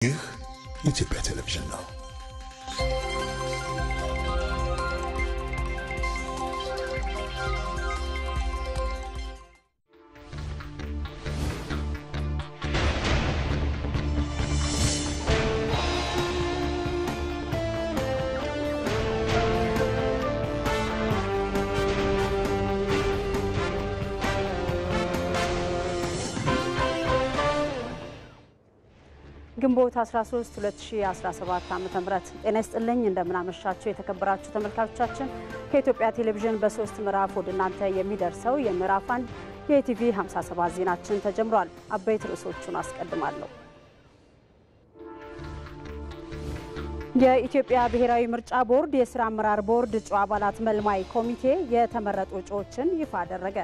ይህ የኢትዮጵያ ቴሌቪዥን ነው። ግንቦት 13 2017 ዓ.ም ጤና ይስጥልኝ እንደምናመሻችሁ የተከበራችሁ ተመልካቾቻችን ከኢትዮጵያ ቴሌቪዥን በ3 ምዕራፍ ወደ እናንተ የሚደርሰው የምዕራፍ 1 የኢቲቪ 57 ዜናችን ተጀምሯል። አበይት ርዕሶቹን አስቀድማለሁ። የኢትዮጵያ ብሔራዊ ምርጫ ቦርድ የሥራ አመራር ቦርድ እጩ አባላት መልማይ ኮሚቴ የተመረጡ እጩዎችን ይፋ አደረገ።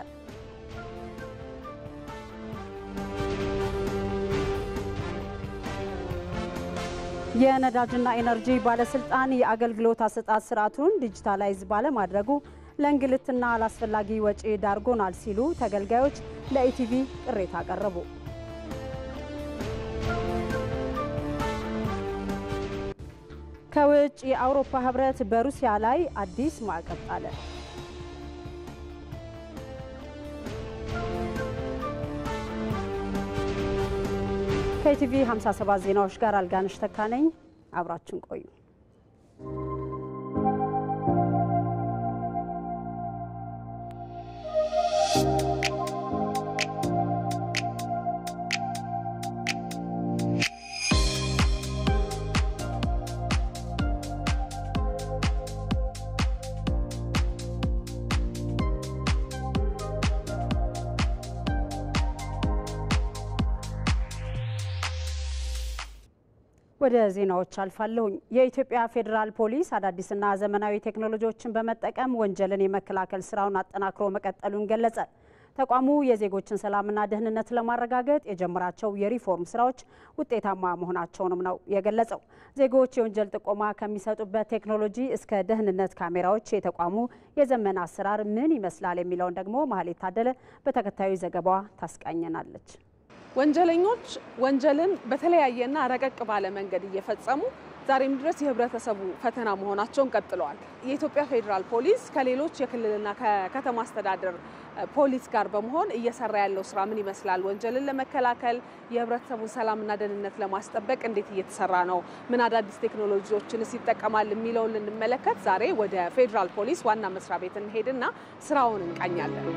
የነዳጅና ኢነርጂ ባለስልጣን የአገልግሎት አሰጣጥ ስርዓቱን ዲጂታላይዝ ባለማድረጉ ለእንግልትና አላስፈላጊ ወጪ ዳርጎናል ሲሉ ተገልጋዮች ለኢቲቪ ቅሬታ አቀረቡ። ከውጭ የአውሮፓ ህብረት በሩሲያ ላይ አዲስ ማዕቀብ ጣለ። ከኢቲቪ 57 ዜናዎች ጋር አልጋነሽ ተካነኝ አብራችን ቆዩ። ወደ ዜናዎች አልፋለሁ። የኢትዮጵያ ፌደራል ፖሊስ አዳዲስና ዘመናዊ ቴክኖሎጂዎችን በመጠቀም ወንጀልን የመከላከል ስራውን አጠናክሮ መቀጠሉን ገለጸ። ተቋሙ የዜጎችን ሰላምና ደህንነት ለማረጋገጥ የጀመራቸው የሪፎርም ስራዎች ውጤታማ መሆናቸውንም ነው የገለጸው። ዜጎች የወንጀል ጥቆማ ከሚሰጡበት ቴክኖሎጂ እስከ ደህንነት ካሜራዎች የተቋሙ የዘመን አሰራር ምን ይመስላል የሚለውን ደግሞ ማህሌት ታደለ በተከታዩ ዘገባዋ ታስቃኘናለች። ወንጀለኞች ወንጀልን በተለያየና ረቀቅ ባለ መንገድ እየፈጸሙ ዛሬም ድረስ የህብረተሰቡ ፈተና መሆናቸውን ቀጥለዋል። የኢትዮጵያ ፌደራል ፖሊስ ከሌሎች የክልልና ከከተማ አስተዳደር ፖሊስ ጋር በመሆን እየሰራ ያለው ስራ ምን ይመስላል? ወንጀልን ለመከላከል የህብረተሰቡን ሰላምና ደህንነት ለማስጠበቅ እንዴት እየተሰራ ነው? ምን አዳዲስ ቴክኖሎጂዎችንስ ይጠቀማል የሚለውን ልንመለከት ዛሬ ወደ ፌደራል ፖሊስ ዋና መስሪያ ቤት እንሄድና ስራውን እንቃኛለን።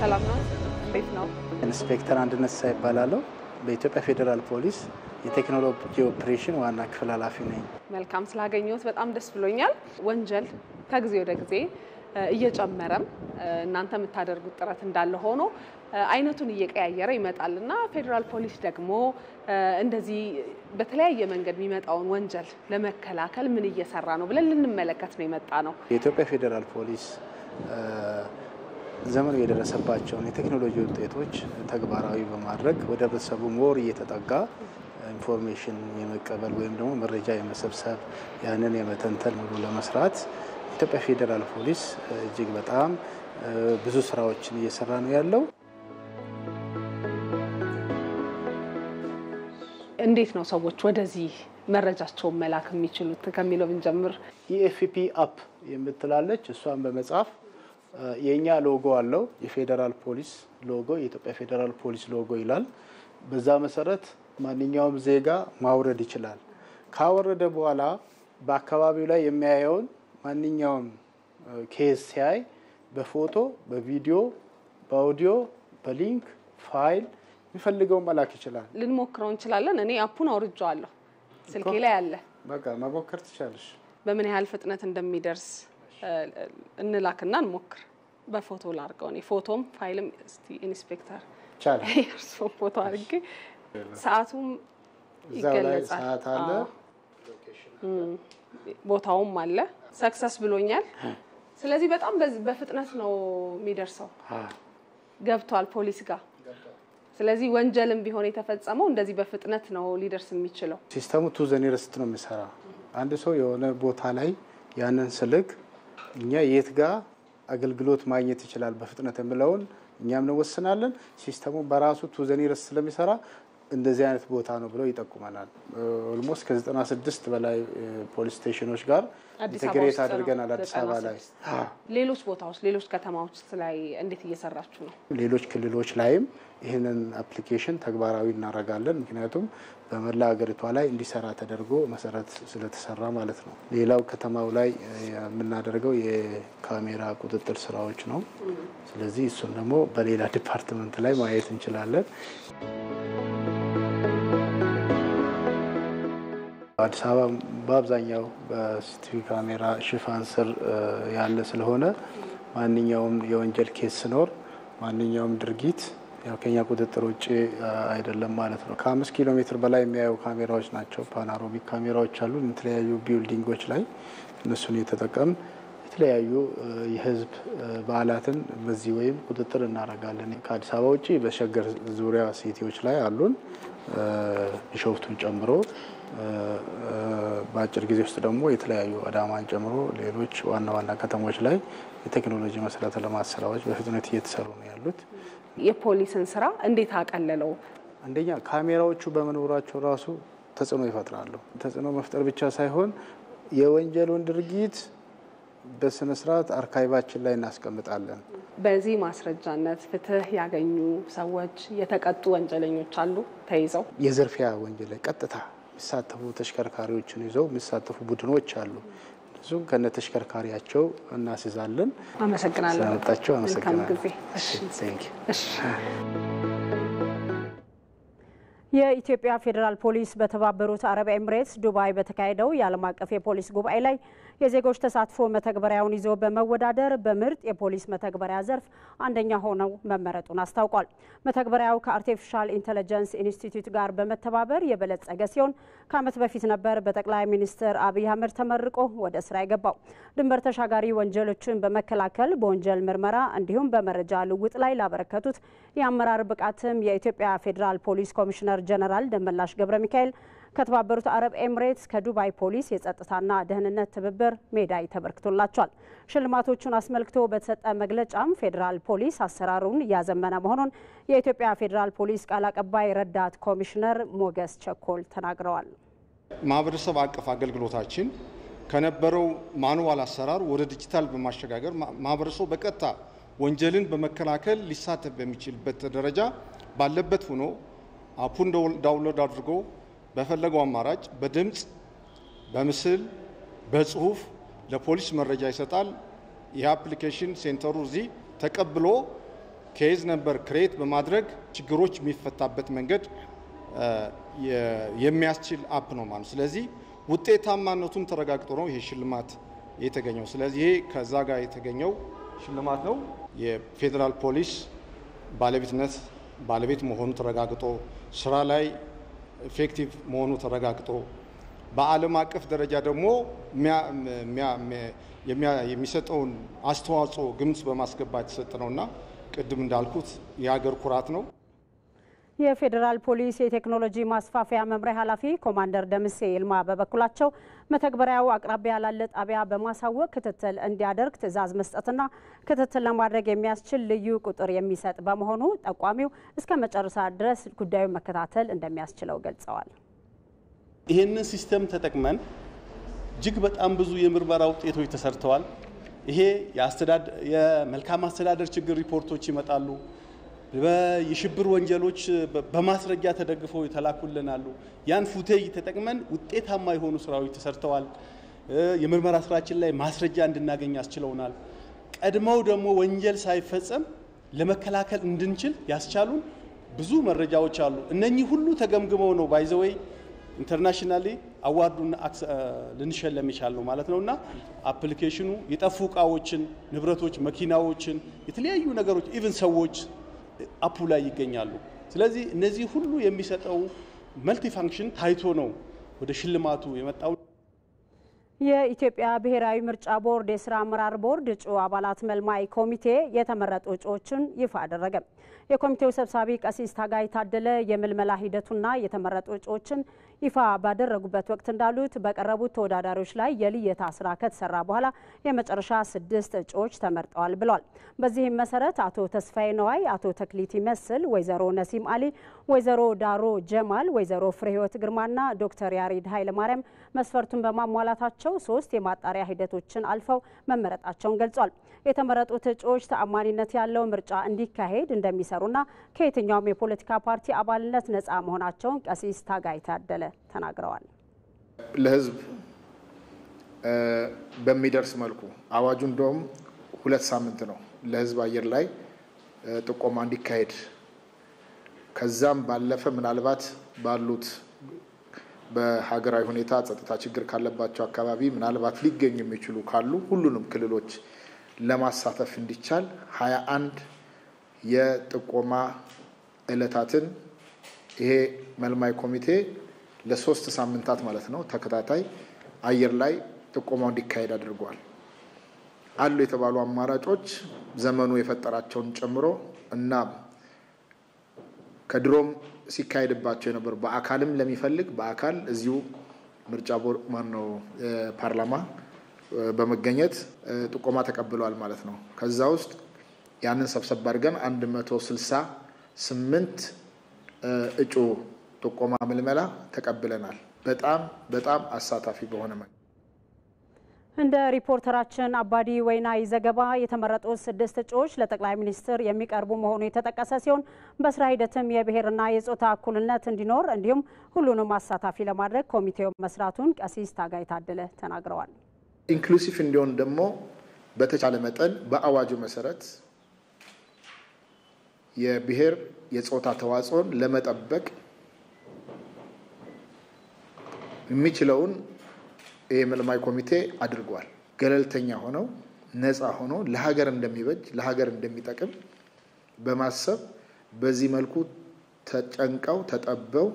ሰላም ነው። እንዴት ነው? ኢንስፔክተር አንድነት ሳይባላለው በኢትዮጵያ ፌደራል ፖሊስ የቴክኖሎጂ ኦፕሬሽን ዋና ክፍል ኃላፊ ነኝ። መልካም ስላገኘሁት በጣም ደስ ብሎኛል። ወንጀል ከጊዜ ወደ ጊዜ እየጨመረም እናንተ የምታደርጉት ጥረት እንዳለ ሆኖ አይነቱን እየቀያየረ ይመጣልና ፌደራል ፖሊስ ደግሞ እንደዚህ በተለያየ መንገድ የሚመጣውን ወንጀል ለመከላከል ምን እየሰራ ነው ብለን ልንመለከት ነው የመጣ ነው። የኢትዮጵያ ፌደራል ፖሊስ ዘመኑ የደረሰባቸውን የቴክኖሎጂ ውጤቶች ተግባራዊ በማድረግ ወደ ህብረተሰቡ ሞር እየተጠጋ ኢንፎርሜሽን የመቀበል ወይም ደግሞ መረጃ የመሰብሰብ ያንን የመተንተን ሙሉ ለመስራት ኢትዮጵያ ፌደራል ፖሊስ እጅግ በጣም ብዙ ስራዎችን እየሰራ ነው ያለው። እንዴት ነው ሰዎች ወደዚህ መረጃቸውን መላክ የሚችሉት ከሚለው ብንጀምር ኢኤፍፒ አፕ የምትላለች እሷን በመጻፍ የኛ ሎጎ አለው የፌደራል ፖሊስ ሎጎ የኢትዮጵያ ፌደራል ፖሊስ ሎጎ ይላል። በዛ መሰረት ማንኛውም ዜጋ ማውረድ ይችላል። ካወረደ በኋላ በአካባቢው ላይ የሚያየውን ማንኛውም ኬስ ሲያይ በፎቶ በቪዲዮ በአውዲዮ በሊንክ ፋይል የሚፈልገው መላክ ይችላል። ልንሞክረው እንችላለን። እኔ አፑን አውርጄዋለሁ ስልኬ ላይ አለ። በቃ መሞከር ትችላለሽ። በምን ያህል ፍጥነት እንደሚደርስ እንላክና እንሞክር። በፎቶ ላርገው ነው ፎቶም ፋይልም እስቲ ኢንስፔክተር ቻለ እርሶ ፎቶ አድርጌ ሰዓቱም ይገለጻል። ሰዓት አለ ቦታውም አለ። ሰክሰስ ብሎኛል። ስለዚህ በጣም በፍጥነት ነው የሚደርሰው። ገብቷል ፖሊስ ጋር። ስለዚህ ወንጀልም ቢሆን የተፈጸመው እንደዚህ በፍጥነት ነው ሊደርስ የሚችለው። ሲስተሙ ቱ ዘ ኒረስት ነው የሚሰራ። አንድ ሰው የሆነ ቦታ ላይ ያንን ስልክ እኛ የት ጋር አገልግሎት ማግኘት ይችላል በፍጥነት የሚለውን እኛም ነው ወስናለን። ሲስተሙ በራሱ ቱ ዘ ኒረስት ስለሚሰራ እንደዚህ አይነት ቦታ ነው ብለው ይጠቁመናል። ኦልሞስት ከ96 በላይ ፖሊስ ስቴሽኖች ጋር ኢንተግሬት አድርገናል አዲስ አበባ ላይ። ሌሎች ቦታዎች ሌሎች ከተማዎች ላይ እንዴት እየሰራችሁ ነው? ሌሎች ክልሎች ላይም ይህንን አፕሊኬሽን ተግባራዊ እናደርጋለን። ምክንያቱም በመላ ሀገሪቷ ላይ እንዲሰራ ተደርጎ መሰረት ስለተሰራ ማለት ነው። ሌላው ከተማው ላይ የምናደርገው የካሜራ ቁጥጥር ስራዎች ነው። ስለዚህ እሱን ደግሞ በሌላ ዲፓርትመንት ላይ ማየት እንችላለን። አዲስ አበባ በአብዛኛው በሲሲቲቪ ካሜራ ሽፋን ስር ያለ ስለሆነ ማንኛውም የወንጀል ኬስ ሲኖር ማንኛውም ድርጊት ያው ከኛ ቁጥጥር ውጪ አይደለም ማለት ነው። ከ5 ኪሎ ሜትር በላይ የሚያዩ ካሜራዎች ናቸው። ፓኖራሚክ ካሜራዎች አሉ የተለያዩ ቢልዲንጎች ላይ እነሱን እየተጠቀምን የተለያዩ የህዝብ በዓላትን በዚህ ወይም ቁጥጥር እናደርጋለን። ከአዲስ አበባ ውጪ በሸገር ዙሪያ ሲቲዎች ላይ አሉን ቢሾፍቱን ጨምሮ በአጭር ጊዜ ውስጥ ደግሞ የተለያዩ አዳማን ጨምሮ ሌሎች ዋና ዋና ከተሞች ላይ የቴክኖሎጂ መሰረተ ልማት ስራዎች በፍጥነት እየተሰሩ ነው ያሉት። የፖሊስን ስራ እንዴት አቀለለው? አንደኛ ካሜራዎቹ በመኖራቸው ራሱ ተጽዕኖ ይፈጥራሉ። ተጽዕኖ መፍጠር ብቻ ሳይሆን የወንጀሉን ድርጊት በስነ ስርዓት አርካይቫችን ላይ እናስቀምጣለን። በዚህ ማስረጃነት ፍትህ ያገኙ ሰዎች የተቀጡ ወንጀለኞች አሉ ተይዘው። የዝርፊያ ወንጀል ላይ ቀጥታ የሚሳተፉ ተሽከርካሪዎችን ይዘው የሚሳተፉ ቡድኖች አሉ። እሱም ከነ ተሽከርካሪያቸው እናስይዛለን። አመሰግናለሁ። ስለመጣችሁ አመሰግናለሁ። የኢትዮጵያ ፌዴራል ፖሊስ በተባበሩት አረብ ኤምሬትስ ዱባይ በተካሄደው የዓለም አቀፍ የፖሊስ ጉባኤ ላይ የዜጎች ተሳትፎ መተግበሪያውን ይዞ በመወዳደር በምርጥ የፖሊስ መተግበሪያ ዘርፍ አንደኛ ሆነው መመረጡን አስታውቋል። መተግበሪያው ከአርቲፊሻል ኢንተለጀንስ ኢንስቲትዩት ጋር በመተባበር የበለጸገ ሲሆን ከዓመት በፊት ነበር በጠቅላይ ሚኒስትር አብይ አህመድ ተመርቆ ወደ ስራ የገባው። ድንበር ተሻጋሪ ወንጀሎችን በመከላከል በወንጀል ምርመራ እንዲሁም በመረጃ ልውውጥ ላይ ላበረከቱት የአመራር ብቃትም የኢትዮጵያ ፌዴራል ፖሊስ ኮሚሽነር ጀነራል ደመላሽ ገብረ ሚካኤል ከተባበሩት አረብ ኤምሬትስ ከዱባይ ፖሊስ የጸጥታና ደህንነት ትብብር ሜዳይ ተበርክቶላቸዋል። ሽልማቶቹን አስመልክቶ በተሰጠ መግለጫም ፌዴራል ፖሊስ አሰራሩን እያዘመነ መሆኑን የኢትዮጵያ ፌዴራል ፖሊስ ቃል አቀባይ ረዳት ኮሚሽነር ሞገስ ቸኮል ተናግረዋል። ማህበረሰብ አቀፍ አገልግሎታችን ከነበረው ማኑዋል አሰራር ወደ ዲጂታል በማሸጋገር ማህበረሰቡ በቀጥታ ወንጀልን በመከላከል ሊሳተፍ በሚችልበት ደረጃ ባለበት ሆኖ አፑን ዳውንሎድ አድርጎ በፈለገው አማራጭ በድምጽ፣ በምስል፣ በጽሁፍ ለፖሊስ መረጃ ይሰጣል። የአፕሊኬሽን ሴንተሩ እዚህ ተቀብሎ ኬዝ ነምበር ክሬት በማድረግ ችግሮች የሚፈታበት መንገድ የሚያስችል አፕ ነው ማለት። ስለዚህ ውጤታማነቱን ተረጋግጦ ነው ይሄ ሽልማት የተገኘው። ስለዚህ ይሄ ከዛ ጋር የተገኘው ሽልማት ነው። የፌዴራል ፖሊስ ባለቤት መሆኑ ተረጋግጦ ስራ ላይ ኢፌክቲቭ መሆኑ ተረጋግጦ በዓለም አቀፍ ደረጃ ደግሞ የሚሰጠውን አስተዋጽኦ ግምት በማስገባት የተሰጠ ነውና ቅድም እንዳልኩት የሀገር ኩራት ነው። የፌዴራል ፖሊስ የቴክኖሎጂ ማስፋፊያ መምሪያ ኃላፊ ኮማንደር ደምሴ ይልማ በበኩላቸው መተግበሪያው አቅራቢያ ላለ ጣቢያ በማሳወቅ ክትትል እንዲያደርግ ትዕዛዝ መስጠትና ክትትል ለማድረግ የሚያስችል ልዩ ቁጥር የሚሰጥ በመሆኑ ጠቋሚው እስከ መጨረሻ ድረስ ጉዳዩን መከታተል እንደሚያስችለው ገልጸዋል። ይሄንን ሲስተም ተጠቅመን እጅግ በጣም ብዙ የምርመራ ውጤቶች ተሰርተዋል። ይሄ የመልካም አስተዳደር ችግር ሪፖርቶች ይመጣሉ። የሽብር ወንጀሎች በማስረጃ ተደግፈው ይተላኩልናሉ። ያን ፉቴጅ ተጠቅመን ውጤታማ የሆኑ ስራዎች ተሰርተዋል። የምርመራ ስራችን ላይ ማስረጃ እንድናገኝ ያስችለውናል። ቀድመው ደግሞ ወንጀል ሳይፈጸም ለመከላከል እንድንችል ያስቻሉን ብዙ መረጃዎች አሉ። እነኚህ ሁሉ ተገምግመው ነው ባይዘወይ ኢንተርናሽናሊ አዋርዱን ልንሸለም ይቻላል ማለት ነውና አፕሊኬሽኑ የጠፉ እቃዎችን፣ ንብረቶች፣ መኪናዎችን፣ የተለያዩ ነገሮች ኢቭን ሰዎች አፑ ላይ ይገኛሉ። ስለዚህ እነዚህ ሁሉ የሚሰጠው መልቲ ፋንክሽን ታይቶ ነው ወደ ሽልማቱ የመጣው። የኢትዮጵያ ብሔራዊ ምርጫ ቦርድ የስራ አመራር ቦርድ እጩ አባላት መልማይ ኮሚቴ የተመረጡ እጩዎችን ይፋ አደረገ። የኮሚቴው ሰብሳቢ ቀሲስ ታጋይ ታደለ የምልመላ ሂደቱና የተመረጡ እጩዎችን ይፋ ባደረጉበት ወቅት እንዳሉት በቀረቡት ተወዳዳሪዎች ላይ የልየታ ስራ ከተሰራ በኋላ የመጨረሻ 6 እጩዎች ተመርጠዋል ብለዋል። በዚህም መሰረት አቶ ተስፋዬ ነዋይ፣ አቶ ተክሊት ይመስል፣ ወይዘሮ ነሲም አሊ፣ ወይዘሮ ዳሮ ጀማል፣ ወይዘሮ ፍሬህይወት ግርማና ዶክተር ያሬድ ኃይለማርያም መስፈርቱን በማሟላታቸው 3 የማጣሪያ ሂደቶችን አልፈው መመረጣቸውን ገልጿል። የተመረጡት እጩዎች ተአማኒነት ያለው ምርጫ እንዲካሄድ እንደሚሰሩና ከየትኛውም የፖለቲካ ፓርቲ አባልነት ነፃ መሆናቸውን ቀሲስ ታጋይ ታደለ ተናግረዋል። ለህዝብ በሚደርስ መልኩ አዋጁ እንደውም 2 ሳምንት ነው ለህዝብ አየር ላይ ጥቆማ እንዲካሄድ ከዛም ባለፈ ምናልባት ባሉት በሀገራዊ ሁኔታ ጸጥታ ችግር ካለባቸው አካባቢ ምናልባት ሊገኙ የሚችሉ ካሉ ሁሉንም ክልሎች ለማሳተፍ እንዲቻል 21 የጥቆማ ዕለታትን ይሄ መልማይ ኮሚቴ ለ3 ሳምንታት ማለት ነው ተከታታይ አየር ላይ ጥቆማው እንዲካሄድ አድርጓል። አሉ የተባሉ አማራጮች ዘመኑ የፈጠራቸውን ጨምሮ እና ከድሮም ሲካሄድባቸው የነበሩ በአካልም ለሚፈልግ በአካል እዚሁ ምርጫ ቦርድ ማነው ፓርላማ በመገኘት ጥቆማ ተቀብሏል ማለት ነው። ከዛ ውስጥ ያንን ሰብሰብ አድርገን 168 እጩ ጥቆማ ምልመላ ተቀብለናል። በጣም አሳታፊ በሆነ መንገድ እንደ ሪፖርተራችን አባዲ ወይናይ ዘገባ የተመረጡት 6 እጩዎች ለጠቅላይ ሚኒስትር የሚቀርቡ መሆኑ የተጠቀሰ ሲሆን በስራ ሂደትም የብሔርና የጾታ እኩልነት እንዲኖር እንዲሁም ሁሉንም አሳታፊ ለማድረግ ኮሚቴው መስራቱን ቀሲስ ታጋይ ታደለ ተናግረዋል። ኢንክሉሲቭ እንዲሆን ደግሞ በተቻለ መጠን በአዋጁ መሰረት የብሔር የጾታ ተዋጽኦን ለመጠበቅ የሚችለውን የመልማይ ኮሚቴ አድርጓል። ገለልተኛ ሆነው ነፃ ሆነው ለሀገር እንደሚበጅ ለሀገር እንደሚጠቅም በማሰብ በዚህ መልኩ ተጨንቀው ተጠበው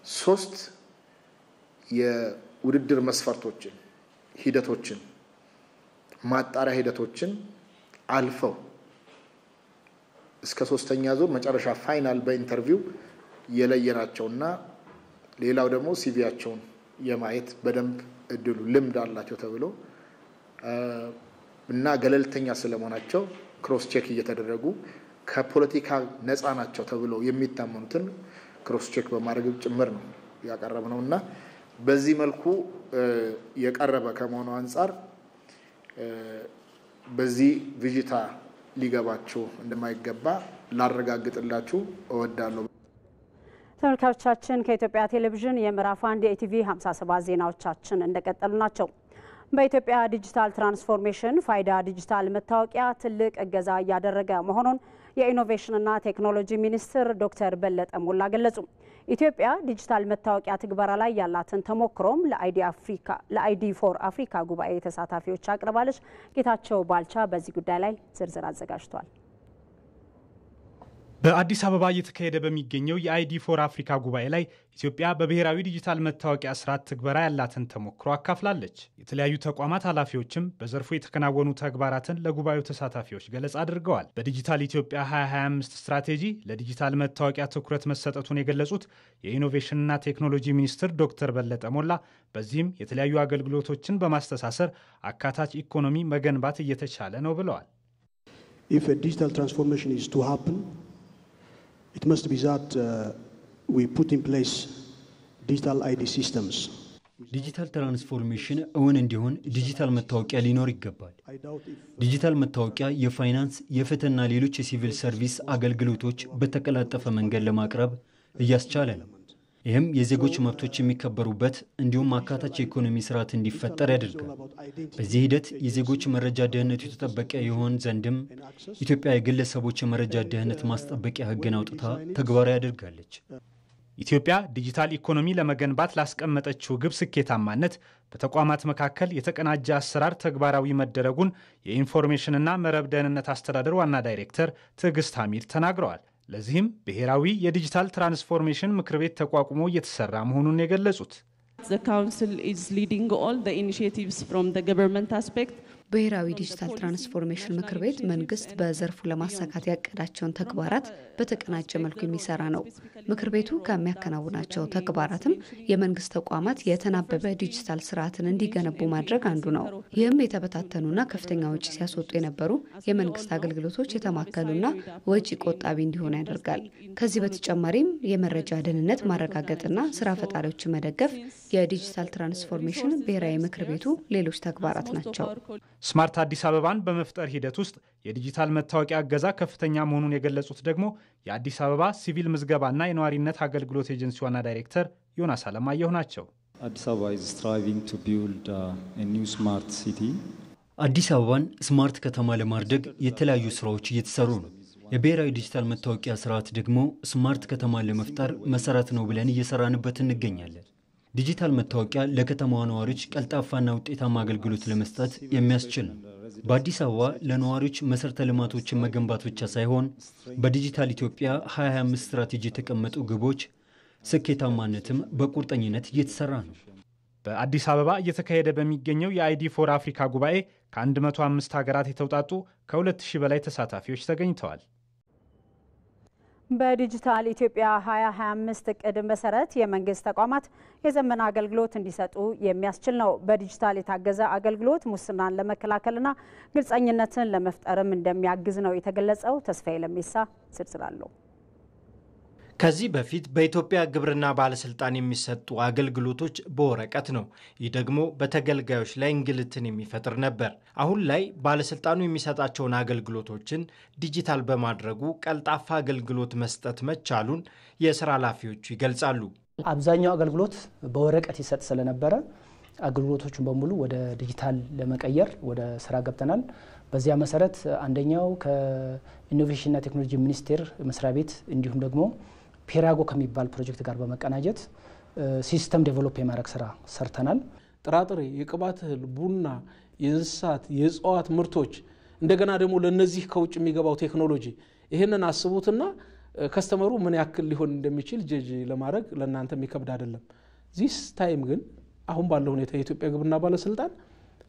3 የውድድር መስፈርቶችን ሂደቶችን ማጣሪያ ሂደቶችን አልፈው እስከ 3ኛ ዙር መጨረሻ ፋይናል በኢንተርቪው የለየናቸውና ሌላው ደግሞ ሲቪያቸውን የማየት በደንብ እድሉ ልምድ አላቸው ተብሎ እና ገለልተኛ ስለመሆናቸው ክሮስ ቼክ እየተደረጉ ከፖለቲካ ነፃ ናቸው ተብሎ የሚታመኑትን ክሮስ ቼክ በማድረግ ጭምር ነው ያቀረብነውና በዚህ መልኩ የቀረበ ከመሆኑ አንፃር በዚህ ቪጂታ ሊገባችሁ እንደማይገባ ላረጋግጥላችሁ እወዳለሁ። ተመልካቾቻችን ከኢትዮጵያ ቴሌቪዥን የምዕራፍ 1 የኢቲቪ 57 ዜናዎቻችን እንደቀጠሉ ናቸው። በኢትዮጵያ ዲጂታል ትራንስፎርሜሽን ፋይዳ ዲጂታል መታወቂያ ትልቅ እገዛ እያደረገ መሆኑን የኢኖቬሽንና ቴክኖሎጂ ሚኒስትር ዶክተር በለጠ ሞላ ገለጹ። ኢትዮጵያ ዲጂታል መታወቂያ ትግበራ ላይ ያላትን ተሞክሮም ለአይዲ ፎር አፍሪካ ጉባኤ ተሳታፊዎች አቅርባለች። ጌታቸው ባልቻ በዚህ ጉዳይ ላይ ዝርዝር አዘጋጅቷል። በአዲስ አበባ እየተካሄደ በሚገኘው የአይዲ ፎር አፍሪካ ጉባኤ ላይ ኢትዮጵያ በብሔራዊ ዲጂታል መታወቂያ ስርዓት ትግበራ ያላትን ተሞክሮ አካፍላለች። የተለያዩ ተቋማት ኃላፊዎችም በዘርፉ የተከናወኑ ተግባራትን ለጉባኤው ተሳታፊዎች ገለጻ አድርገዋል። በዲጂታል ኢትዮጵያ 2025 ስትራቴጂ ለዲጂታል መታወቂያ ትኩረት መሰጠቱን የገለጹት የኢኖቬሽንና ቴክኖሎጂ ሚኒስትር ዶክተር በለጠ ሞላ በዚህም የተለያዩ አገልግሎቶችን በማስተሳሰር አካታች ኢኮኖሚ መገንባት እየተቻለ ነው ብለዋል። If a digital transformation is to happen, it must be that we put in place digital ID systems. ዲጂታል ትራንስፎርሜሽን እውን እንዲሆን ዲጂታል መታወቂያ ሊኖር ይገባል። ዲጂታል መታወቂያ የፋይናንስ፣ የፍትህና ሌሎች የሲቪል ሰርቪስ አገልግሎቶች በተቀላጠፈ መንገድ ለማቅረብ እያስቻለ ነው። ይህም የዜጎች መብቶች የሚከበሩበት እንዲሁም አካታች የኢኮኖሚ ስርዓት እንዲፈጠር ያደርጋል። በዚህ ሂደት የዜጎች መረጃ ደህንነቱ የተጠበቀ ይሆን ዘንድም ኢትዮጵያ የግለሰቦች መረጃ ደህንነት ማስጠበቂያ ሕግን አውጥታ ተግባራዊ ያደርጋለች። ኢትዮጵያ ዲጂታል ኢኮኖሚ ለመገንባት ላስቀመጠችው ግብ ስኬታማነት በተቋማት መካከል የተቀናጀ አሰራር ተግባራዊ መደረጉን የኢንፎርሜሽንና መረብ ደህንነት አስተዳደር ዋና ዳይሬክተር ትዕግስት ሐሚድ ተናግረዋል። ለዚህም ብሔራዊ የዲጂታል ትራንስፎርሜሽን ምክር ቤት ተቋቁሞ እየተሰራ መሆኑን የገለጹት The council is leading all the initiatives from the government aspect. ብሔራዊ ዲጂታል ትራንስፎርሜሽን ምክር ቤት መንግስት በዘርፉ ለማሳካት ያቀዳቸውን ተግባራት በተቀናጀ መልኩ የሚሰራ ነው። ምክር ቤቱ ከሚያከናውናቸው ተግባራትም የመንግስት ተቋማት የተናበበ ዲጂታል ስርዓትን እንዲገነቡ ማድረግ አንዱ ነው። ይህም የተበታተኑና ከፍተኛ ወጪ ሲያስወጡ የነበሩ የመንግስት አገልግሎቶች የተማከሉና ወጪ ቆጣቢ እንዲሆኑ ያደርጋል። ከዚህ በተጨማሪም የመረጃ ደህንነት ማረጋገጥና ስራ ፈጣሪዎችን መደገፍ የዲጂታል ትራንስፎርሜሽን ብሔራዊ ምክር ቤቱ ሌሎች ተግባራት ናቸው። ስማርት አዲስ አበባን በመፍጠር ሂደት ውስጥ የዲጂታል መታወቂያ እገዛ ከፍተኛ መሆኑን የገለጹት ደግሞ የአዲስ አበባ ሲቪል ምዝገባና የነዋሪነት አገልግሎት ኤጀንሲ ዋና ዳይሬክተር ዮናስ አለማየሁ ናቸው። አዲስ አበባ is striving to build a new smart city. አዲስ አበባን ስማርት ከተማ ለማድረግ የተለያዩ ስራዎች እየተሰሩ ነው። የብሔራዊ ዲጂታል መታወቂያ ስርዓት ደግሞ ስማርት ከተማን ለመፍጠር መሰረት ነው ብለን እየሰራንበት እንገኛለን። ዲጂታል መታወቂያ ለከተማዋ ነዋሪዎች ቀልጣፋና ውጤታማ አገልግሎት ለመስጠት የሚያስችል ነው። በአዲስ አበባ ለነዋሪዎች መሰረተ ልማቶችን መገንባት ብቻ ሳይሆን በዲጂታል ኢትዮጵያ 2025 ስትራቴጂ የተቀመጡ ግቦች ስኬታማነትም በቁርጠኝነት እየተሰራ ነው። በአዲስ አበባ እየተካሄደ በሚገኘው የአይዲ ፎር አፍሪካ ጉባኤ ከ105 ሀገራት የተውጣጡ ከ2000 በላይ ተሳታፊዎች ተገኝተዋል። በዲጂታል ኢትዮጵያ 2025 እቅድ መሰረት የመንግስት ተቋማት የዘመነ አገልግሎት እንዲሰጡ የሚያስችል ነው። በዲጂታል የታገዘ አገልግሎት ሙስናን ለመከላከልና ግልጸኝነትን ለመፍጠርም እንደሚያግዝ ነው የተገለጸው። ተስፋዬ ለሜሳ ዝርዝር አለው። ከዚህ በፊት በኢትዮጵያ ግብርና ባለስልጣን የሚሰጡ አገልግሎቶች በወረቀት ነው። ይህ ደግሞ በተገልጋዮች ላይ እንግልትን የሚፈጥር ነበር። አሁን ላይ ባለስልጣኑ የሚሰጣቸውን አገልግሎቶችን ዲጂታል በማድረጉ ቀልጣፋ አገልግሎት መስጠት መቻሉን የስራ ኃላፊዎቹ ይገልጻሉ። አብዛኛው አገልግሎት በወረቀት ይሰጥ ስለነበረ አገልግሎቶቹን በሙሉ ወደ ዲጂታል ለመቀየር ወደ ስራ ገብተናል። በዚያ መሰረት አንደኛው ከኢኖቬሽንና ቴክኖሎጂ ሚኒስቴር መስሪያ ቤት እንዲሁም ደግሞ ፔራጎ ከሚባል ፕሮጀክት ጋር በመቀናጀት ሲስተም ዴቨሎፕ የማድረግ ስራ ሰርተናል። ጥራጥሬ፣ የቅባት እህል፣ ቡና፣ የእንስሳት የእጽዋት ምርቶች እንደገና ደግሞ ለነዚህ ከውጭ የሚገባው ቴክኖሎጂ ይሄንን አስቡትና ከስተመሩ ምን ያክል ሊሆን እንደሚችል ጀጅ ለማድረግ ለእናንተ የሚከብድ አይደለም። ዚስ ታይም ግን አሁን ባለው ሁኔታ የኢትዮጵያ ግብርና ባለስልጣን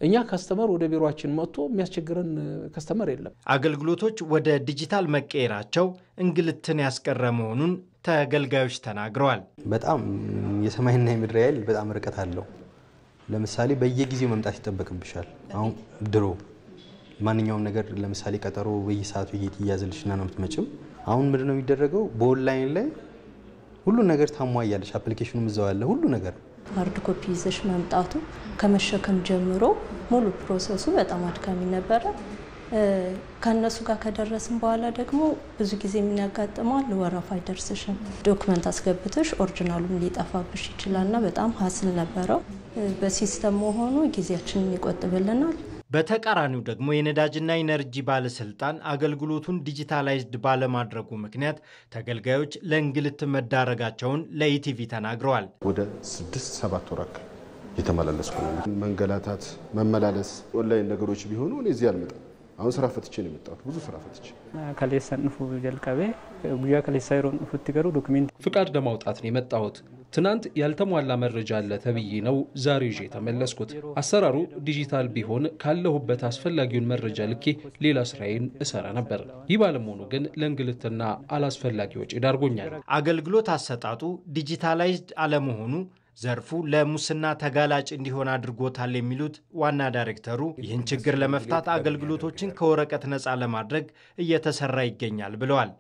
እኛ ከስተመር ወደ ቢሮአችን መጥቶ የሚያስቸግረን ከስተመር የለም። አገልግሎቶች ወደ ዲጂታል መቀየራቸው እንግልትን ያስቀረ መሆኑን ተገልጋዮች ተናግረዋል። በጣም የሰማይና የምድር ያህል በጣም ርቀት አለው። ለምሳሌ በየጊዜው መምጣት ይጠበቅብሻል። አሁን ድሮ ማንኛውም ነገር ለምሳሌ ቀጠሮ በየሰዓቱ እየተያዘልሽና ነው የምትመጪው። አሁን ምንድነው የሚደረገው? በኦንላይን ላይ ሁሉ ነገር ታሟያለሽ። አፕሊኬሽኑም እዛው አለ ሁሉ ነገር። ሃርድ ኮፒ ይዘሽ መምጣቱ ከመሸከም ጀምሮ ሙሉ ፕሮሰሱ በጣም አድካሚ ነበረ። ከነሱ ጋር ከደረስን በኋላ ደግሞ ብዙ ጊዜ ምን ያጋጥማል? ወረፋ አይደርስሽም። ዶክመንት አስገብተሽ ኦሪጂናሉም ሊጠፋብሽ ይችላልና በጣም ሀስል ነበረው። በሲስተም መሆኑ ጊዜያችንን ይቆጥብልናል። በተቃራኒው ደግሞ የነዳጅና ኢነርጂ ባለስልጣን አገልግሎቱን ዲጂታላይዝድ ባለማድረጉ ምክንያት ተገልጋዮች ለእንግልት መዳረጋቸውን ለኢቲቪ ተናግረዋል። ወደ 6-7 ወራት የተመላለስኩ ነው። መንገላታት፣ መመላለስ ኦንላይን ነገሮች ቢሆኑ እኔ እዚህ አልመጣም። አሁን ስራ ፈትቼ ነው የመጣሁት። ብዙ ስራ ፈትቼ ከሌሰንፉ ጀልቀቤ ጉያ ከሌሳይሮን ፍትገሩ ዶክመንት ፍቃድ ለማውጣት ነው የመጣሁት። ትናንት ያልተሟላ መረጃ አለ ተብዬ ነው ዛሬ ይዤ ተመለስኩት። አሰራሩ ዲጂታል ቢሆን ካለሁበት አስፈላጊውን መረጃ ልኬ ሌላ ስራዬን እሰራ ነበር። ይህ ባለመሆኑ ግን ለእንግልትና አላስፈላጊ ወጪ ዳርጎኛል። አገልግሎት አሰጣጡ ዲጂታላይዝድ አለመሆኑ ዘርፉ ለሙስና ተጋላጭ እንዲሆን አድርጎታል የሚሉት ዋና ዳይሬክተሩ ይህን ችግር ለመፍታት አገልግሎቶችን ከወረቀት ነፃ ለማድረግ እየተሰራ ይገኛል ብለዋል።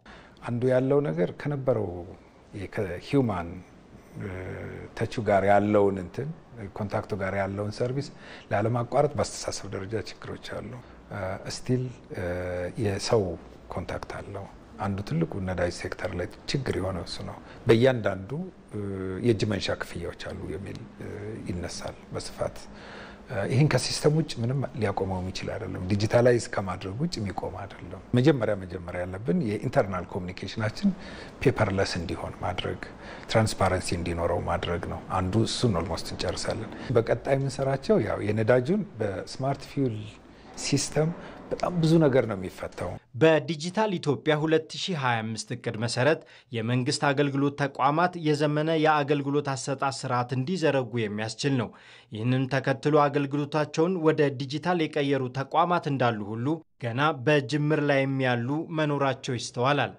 አንዱ ያለው ነገር ከነበረው ከሂውማን ተቹ ጋር ያለውን ኮንታክቱ ጋር ያለውን ሰርቪስ ላለማቋረጥ በአስተሳሰብ ደረጃ ችግሮች አሉ። ስቲል የሰው ኮንታክት አለው። አንዱ ትልቁ ነዳጅ ሴክተር ላይ ችግር የሆነው እሱ ነው። በእያንዳንዱ የእጅ መንሻ ክፍያዎች አሉ የሚል ይነሳል በስፋት። ይህን ከሲስተም ውጭ ምንም ሊያቆመው የሚችል አይደለም። ዲጂታላይዝ ከማድረግ ውጭ የሚቆም አይደለም። መጀመሪያ ያለብን የኢንተርናል ኮሚኒኬሽናችን ፔፐርለስ እንዲሆን ማድረግ፣ ትራንስፓረንሲ እንዲኖረው ማድረግ ነው። አንዱ እሱን ኦልሞስት እንጨርሳለን። በቀጣይ የምንሰራቸው ያው የነዳጁን በስማርት ፊውል ሲስተም በጣም ብዙ ነገር ነው የሚፈታው። በዲጂታል ኢትዮጵያ 2025 እቅድ መሰረት የመንግስት አገልግሎት ተቋማት የዘመነ የአገልግሎት አሰጣጥ ስርዓት እንዲዘረጉ የሚያስችል ነው። ይህንን ተከትሎ አገልግሎታቸውን ወደ ዲጂታል የቀየሩ ተቋማት እንዳሉ ሁሉ ገና በጅምር ላይ ያሉ መኖራቸው ይስተዋላል።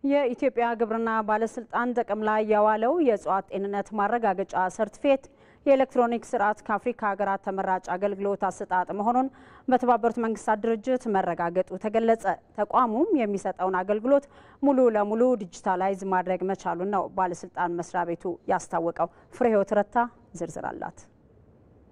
የኢትዮጵያ ግብርና ባለስልጣን ጥቅም ላይ ያዋለው የእጽዋት ጤንነት ማረጋገጫ ሰርቲፊኬት የኤሌክትሮኒክ ስርዓት ከአፍሪካ ሀገራት ተመራጭ አገልግሎት አሰጣጥ መሆኑን በተባበሩት መንግስታት ድርጅት መረጋገጡ ተገለጸ። ተቋሙም የሚሰጠውን አገልግሎት ሙሉ ለሙሉ ዲጂታላይዝ ማድረግ መቻሉን ነው ባለስልጣን መስሪያ ቤቱ ያስታወቀው። ፍሬህይወት ረታ ዝርዝር አላት።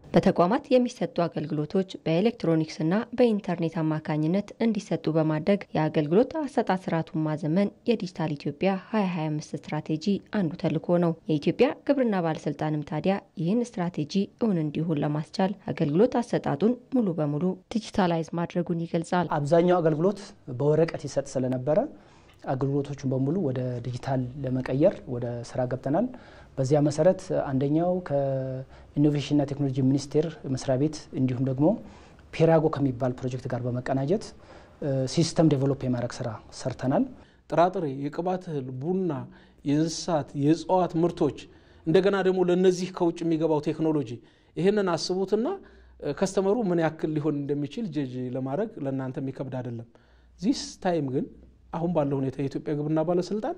በተቋማት የሚሰጡ አገልግሎቶች በኤሌክትሮኒክስና በኢንተርኔት አማካኝነት እንዲሰጡ በማድረግ የአገልግሎት አሰጣጥ ስርዓቱን ማዘመን የዲጂታል ኢትዮጵያ 2025 ስትራቴጂ አንዱ ተልዕኮ ነው። የኢትዮጵያ ግብርና ባለስልጣንም ታዲያ ይህን ስትራቴጂ እውን እንዲሆን ለማስቻል አገልግሎት አሰጣጡን ሙሉ በሙሉ ዲጂታላይዝ ማድረጉን ይገልጻል። አብዛኛው አገልግሎት በወረቀት ይሰጥ ስለነበረ አገልግሎቶቹን በሙሉ ወደ ዲጂታል ለመቀየር ወደ ስራ ገብተናል። በዚያ መሰረት አንደኛው ከኢኖቬሽንና ቴክኖሎጂ ሚኒስቴር መስሪያ ቤት እንዲሁም ደግሞ ፔራጎ ከሚባል ፕሮጀክት ጋር በመቀናጀት ሲስተም ዴቨሎፕ የማድረግ ስራ ሰርተናል። ጥራጥሬ፣ የቅባት እህል፣ ቡና፣ የእንስሳት የእጽዋት ምርቶች እንደገና ደግሞ ለነዚህ ከውጭ የሚገባው ቴክኖሎጂ ይሄንን አስቡትና ከስተመሩ ምን ያክል ሊሆን እንደሚችል ጀጅ ለማድረግ ለእናንተ የሚከብድ አይደለም። ዚስ ታይም ግን አሁን ባለው ሁኔታ የኢትዮጵያ ግብርና ባለስልጣን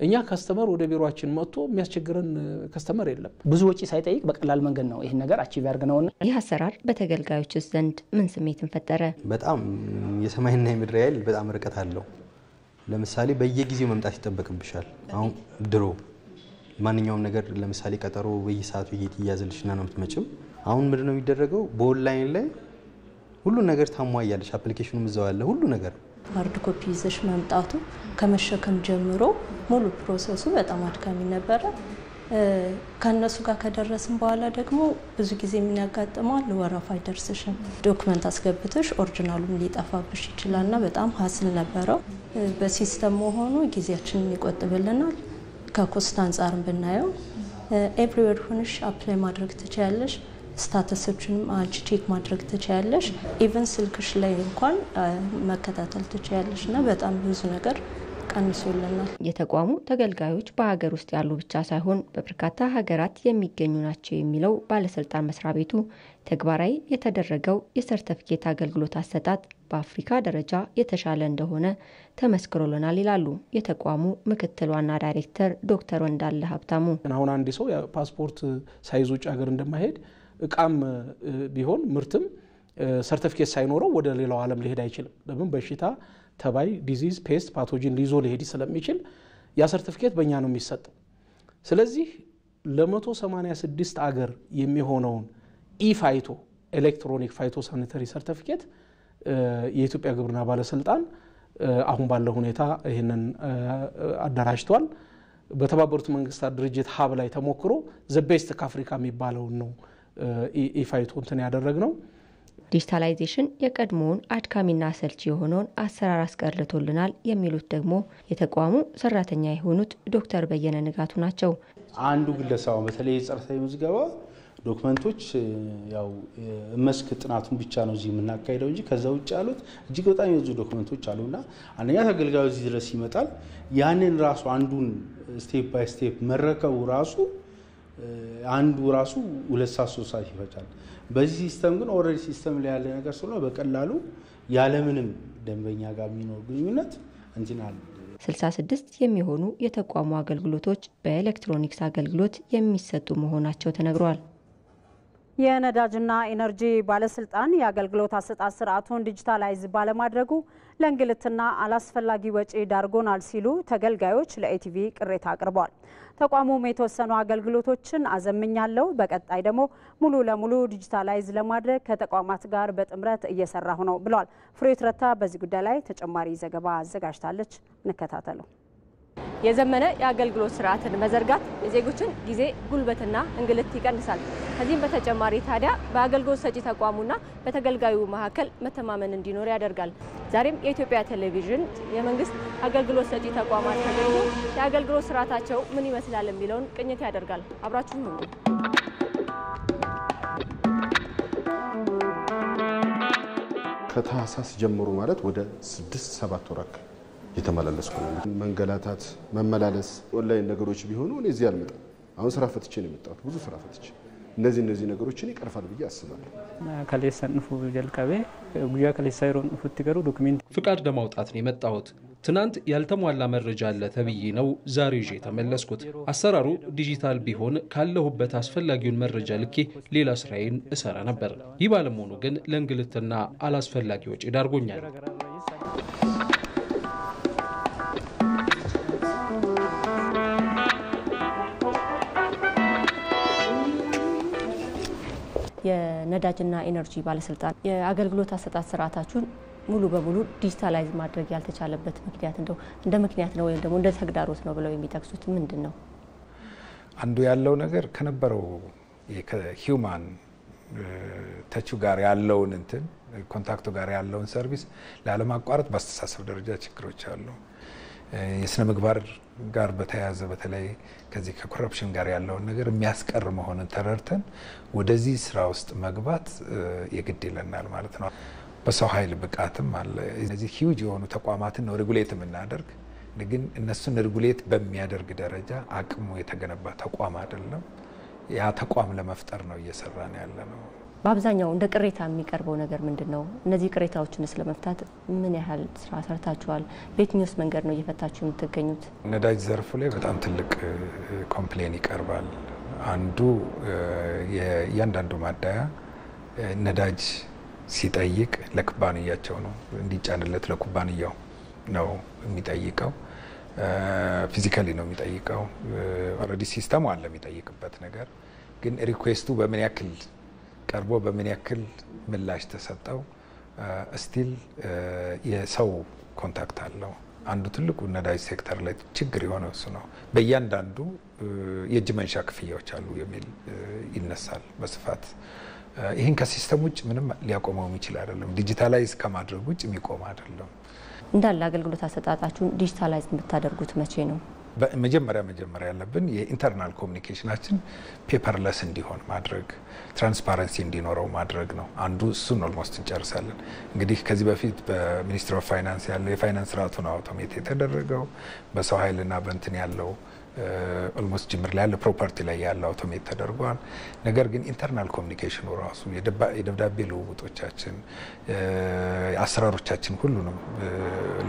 እኛ ከስተመር ወደ ቢሮአችን መጥቶ የሚያስቸግረን ከስተመር የለም። ብዙ ወጪ ሳይጠይቅ በቀላል መንገድ ነው ይሄን ነገር አቺቭ ያርገነውና ይህ አሰራር በተገልጋዮች ዘንድ ምን ስሜትን ፈጠረ? በጣም የሰማይና የምድር ያህል በጣም ርቀት አለው። ለምሳሌ በየጊዜው መምጣት ይጠበቅብሻል። አሁን ድሮ ማንኛውም ነገር ለምሳሌ ቀጠሮ በየሰዓቱ እየተያዘልሽና ነው የምትመጪው። አሁን ምንድነው የሚደረገው? በኦንላይን ላይ ሁሉ ነገር ታሟያለሽ። አፕሊኬሽኑም እዛው ያለ ሁሉ ነገር ሃርድ ኮፒ ይዘሽ መምጣቱ ከመሸከም ጀምሮ ሙሉ ፕሮሰሱ በጣም አድካሚ ነበረ። ከነሱ ጋር ከደረስን በኋላ ደግሞ ብዙ ጊዜ የሚያጋጥመው ወረፋ አይደርስሽም። ዶክመንት አስገብተሽ ኦሪጂናሉም ሊጠፋብሽ ይችላልና በጣም ሀስል ነበረው። በሲስተም መሆኑ ጊዜያችንን ይቆጥብልናል። ከኮስት አንጻርም ብናየው ኤቭሪዌር ሆነሽ አፕላይ ማድረግ ትችያለሽ። ስታተሶችን አንቺ ቼክ ማድረግ ትችያለሽ። ኢቨን ስልክሽ ላይ እንኳን መከታተል ትችያለሽ እና በጣም ብዙ ነገር ቀንሶልናል። የተቋሙ ተገልጋዮች በሀገር ውስጥ ያሉ ብቻ ሳይሆን በበርካታ ሀገራት የሚገኙ ናቸው የሚለው ባለስልጣን መስሪያ ቤቱ ተግባራዊ የተደረገው የሰርቲፊኬት አገልግሎት አሰጣጥ በአፍሪካ ደረጃ የተሻለ እንደሆነ ተመስክሮልናል ይላሉ የተቋሙ ምክትል ዋና ዳይሬክተር ዶክተር ወንዳለ ሀብታሙ። አሁን አንድ ሰው ፓስፖርት ሳይዝ ውጭ ሀገር እንደማይሄድ እቃም ቢሆን ምርትም ሰርቲፊኬት ሳይኖረው ወደ ሌላው ዓለም ሊሄድ አይችልም። ለምን? በሽታ፣ ተባይ፣ ዲዚዝ፣ ፔስት፣ ፓቶጂን ሊዞ ሊሄድ ስለሚችል ያ ሰርቲፊኬት በእኛ ነው የሚሰጠው። ስለዚህ ለ186 አገር የሚሆነውን ኢፋይቶ ኤሌክትሮኒክ ፋይቶ ሳኒታሪ ሰርቲፊኬት የኢትዮጵያ ግብርና ባለስልጣን አሁን ባለው ሁኔታ ይህንን አደራጅቷል። በተባበሩት መንግስታት ድርጅት ሀብ ላይ ተሞክሮ ዘቤስት ከአፍሪካ የሚባለው ነው ኢፋይቶ እንትን ያደረግነው። ዲጂታላይዜሽን የቀድሞውን አድካሚና አሰልቺ የሆነውን አሰራር አስቀርቶልናል የሚሉት ደግሞ የተቋሙ ሰራተኛ የሆኑት ዶክተር በየነ ንጋቱ ናቸው። አንዱ ግለሰብ በተለይ ጸርታዊ ምዝገባ ዶክመንቶች ያው መስክ ጥናቱን ብቻ ነው እዚህ የምናካሄደው እንጂ ከዛ ውጭ ያሉት እጅግ በጣም የብዙ ዶክመንቶች አሉና አንደኛ ተገልጋዩ እዚህ ድረስ ይመጣል። ያንን ራሱ አንዱን ስቴፕ ባይ ስቴፕ መረከቡ ራሱ አንዱ ራሱ 2 ሰዓት 3 ሰዓት ይፈጃል። በዚህ ሲስተም ግን ኦልሬዲ ሲስተም ላይ ያለ ነገር ስለሆነ በቀላሉ ያለምንም ደንበኛ ጋር የሚኖር ግንኙነት እንጂናል 66 የሚሆኑ የተቋሙ አገልግሎቶች በኤሌክትሮኒክስ አገልግሎት የሚሰጡ መሆናቸው ተነግሯል። የነዳጅና ኢነርጂ ባለስልጣን የአገልግሎት አሰጣጥ ስርዓቱን ዲጂታላይዝ ባለማድረጉ ለእንግልትና አላስፈላጊ ወጪ ዳርጎናል ሲሉ ተገልጋዮች ለኢቲቪ ቅሬታ አቅርበዋል። ተቋሙም የተወሰኑ አገልግሎቶችን አዘምኛለሁ፣ በቀጣይ ደግሞ ሙሉ ለሙሉ ዲጂታላይዝ ለማድረግ ከተቋማት ጋር በጥምረት እየሰራሁ ነው ብለዋል። ፍሬህይወት ረታ በዚህ ጉዳይ ላይ ተጨማሪ ዘገባ አዘጋጅታለች። እንከታተለው። የዘመነ የአገልግሎት ስርዓትን መዘርጋት የዜጎችን ጊዜ፣ ጉልበትና እንግልት ይቀንሳል። ከዚህም በተጨማሪ ታዲያ በአገልግሎት ሰጪ ተቋሙና በተገልጋዩ መካከል መተማመን እንዲኖር ያደርጋል። ዛሬም የኢትዮጵያ ቴሌቪዥን የመንግስት አገልግሎት ሰጪ ተቋማት ተገኝቶ የአገልግሎት ስርዓታቸው ምን ይመስላል የሚለውን ቅኝት ያደርጋል። አብራችሁን ሁኑ። ከታህሳስ ጀምሮ ማለት ወደ 6-7 ወር አካባቢ የተመላለስኩ ነው። መንገላታት፣ መመላለስ፣ ኦንላይን ነገሮች ቢሆኑ እኔ እዚህ አልመጣም። አሁን ስራ ፈትቼ ነው የመጣሁት። ብዙ ስራ ፈትቼ እነዚህ ነገሮችን ይቀርፋል ብዬ አስባለሁ። ከሌሰንፉ ጀልቀቤ ጉያ ከሌሳይሮን ፉት ገሩ ዶክመንት ፍቃድ ለማውጣት ነው የመጣሁት። ትናንት ያልተሟላ መረጃ አለ ተብዬ ነው ዛሬ ይዤ ተመለስኩት። አሰራሩ ዲጂታል ቢሆን ካለሁበት አስፈላጊውን መረጃ ልኬ ሌላ ስራዬን እሰራ ነበር። ይህ ባለመሆኑ ግን ለእንግልትና አላስፈላጊ ወጪ ዳርጎኛል። የነዳጅና ኢነርጂ ባለስልጣን የአገልግሎት አሰጣጥ ስርዓታችሁን ሙሉ በሙሉ ዲጂታላይዝ ማድረግ ያልተቻለበት ምክንያት እንደ ምክንያት ነው ወይም ደግሞ እንደ ተግዳሮት ነው ብለው የሚጠቅሱት ምንድነው? አንዱ ያለው ነገር ከነበረው ከሂውማን ተቹ ጋር ያለውን ኮንታክቱ ጋር ያለውን ሰርቪስ ላለማቋረጥ በአስተሳሰብ ደረጃ ችግሮች አሉ። የስነ ምግባር ጋር በተያያዘ በተለይ ከዚህ ከኮረፕሽን ጋር ያለውን ነገር የሚያስቀር መሆኑን ተረድተን ወደዚህ ስራ ውስጥ መግባት የግድ ይለናል ማለት ነው። በሰው ኃይል ብቃትም አለ። እነዚህ ሂውጅ የሆኑ ተቋማትን ነው ሬጉሌት የምናደርግ፣ ግን እነሱን ሬጉሌት በሚያደርግ ደረጃ አቅሙ የተገነባ ተቋም አይደለም። ያ ተቋም ለመፍጠር ነው እየሰራን ያለ ነው። በአብዛኛው እንደ ቅሬታ የሚቀርበው ነገር ምንድነው? እነዚህ ቅሬታዎችን ስለመፍታት ምን ያህል ስራ ሰርታችኋል? በየትኛውስ መንገድ ነው እየፈታችሁ የምትገኙት? ነዳጅ ዘርፉ ላይ በጣም ትልቅ ኮምፕሌን ይቀርባል። አንዱ የእያንዳንዱ ማደያ ነዳጅ ሲጠይቅ ለኩባንያቸው ነው እንዲጫንለት፣ ለኩባንያው ነው የሚጠይቀው። ፊዚካሊ ነው የሚጠይቀው። ኦልሬዲ ሲስተሙ አለ የሚጠይቅበት ነገር፣ ግን ሪኩዌስቱ በምን ያክል ቀርቦ በምን ያክል ምላሽ ተሰጠው ስቲል የሰው ኮንታክት አለው። አንዱ ትልቁ ነዳጅ ሴክተር ላይ ችግር የሆነው እሱ ነው። በእያንዳንዱ የእጅ መንሻ ክፍያዎች አሉ የሚል ይነሳል በስፋት። ይህን ከሲስተም ውጭ ምንም ሊያቆመው የሚችል አይደለም። ዲጂታላይዝ ከማድረግ ውጭ የሚቆም አይደለም። እንዳለ አገልግሎት አሰጣጣችሁን ዲጂታላይዝ የምታደርጉት መቼ ነው? መጀመሪያ ያለብን የኢንተርናል ኮሚኒኬሽናችን ፔፐርለስ እንዲሆን ማድረግ፣ ትራንስፓረንሲ እንዲኖረው ማድረግ ነው። አንዱ እሱን ኦልሞስት እንጨርሳለን። እንግዲህ ከዚህ በፊት በሚኒስትር ኦፍ ፋይናንስ ያለው የፋይናንስ ስርዓቱን አውቶሜት የተደረገው በሰው ኃይልና በእንትን ያለው ኦልሞስት ጅምር ላይ ያለ ፕሮፐርቲ ላይ ያለ አውቶሜት ተደርጓል። ነገር ግን ኢንተርናል ኮሚኒኬሽኑ ራሱ የደብዳቤ ልውውጦቻችን፣ አሰራሮቻችን ሁሉንም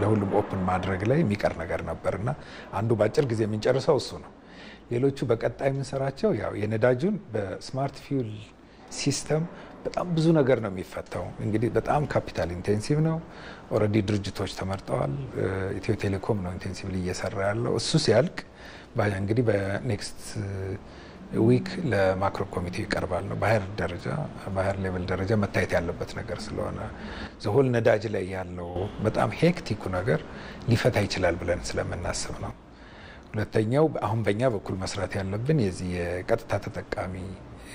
ለሁሉም ኦፕን ማድረግ ላይ የሚቀር ነገር ነበርና አንዱ በአጭር ጊዜ የምንጨርሰው እሱ ነው። ሌሎቹ በቀጣይ የምንሰራቸው ያው የነዳጁን በስማርት ፊውል ሲስተም በጣም ብዙ ነገር ነው የሚፈታው። እንግዲህ በጣም ካፒታል ኢንቴንሲቭ ነው። ኦልሬዲ ድርጅቶች ተመርጠዋል። ኢትዮ ቴሌኮም ነው ኢንቴንሲቭሊ እየሰራ ያለው። እሱ ሲያልቅ እንግዲህ በኔክስት ዊክ ለማክሮ ኮሚቴው ይቀርባል ነው። በሀየር ሌቭል ደረጃ መታየት ያለበት ነገር ስለሆነ ዘሆል ነዳጅ ላይ ያለው በጣም ሄክቲኩ ነገር ሊፈታ ይችላል ብለን ስለምናስብ ነው። ሁለተኛው አሁን በእኛ በኩል መስራት ያለብን የዚህ የቀጥታ ተጠቃሚ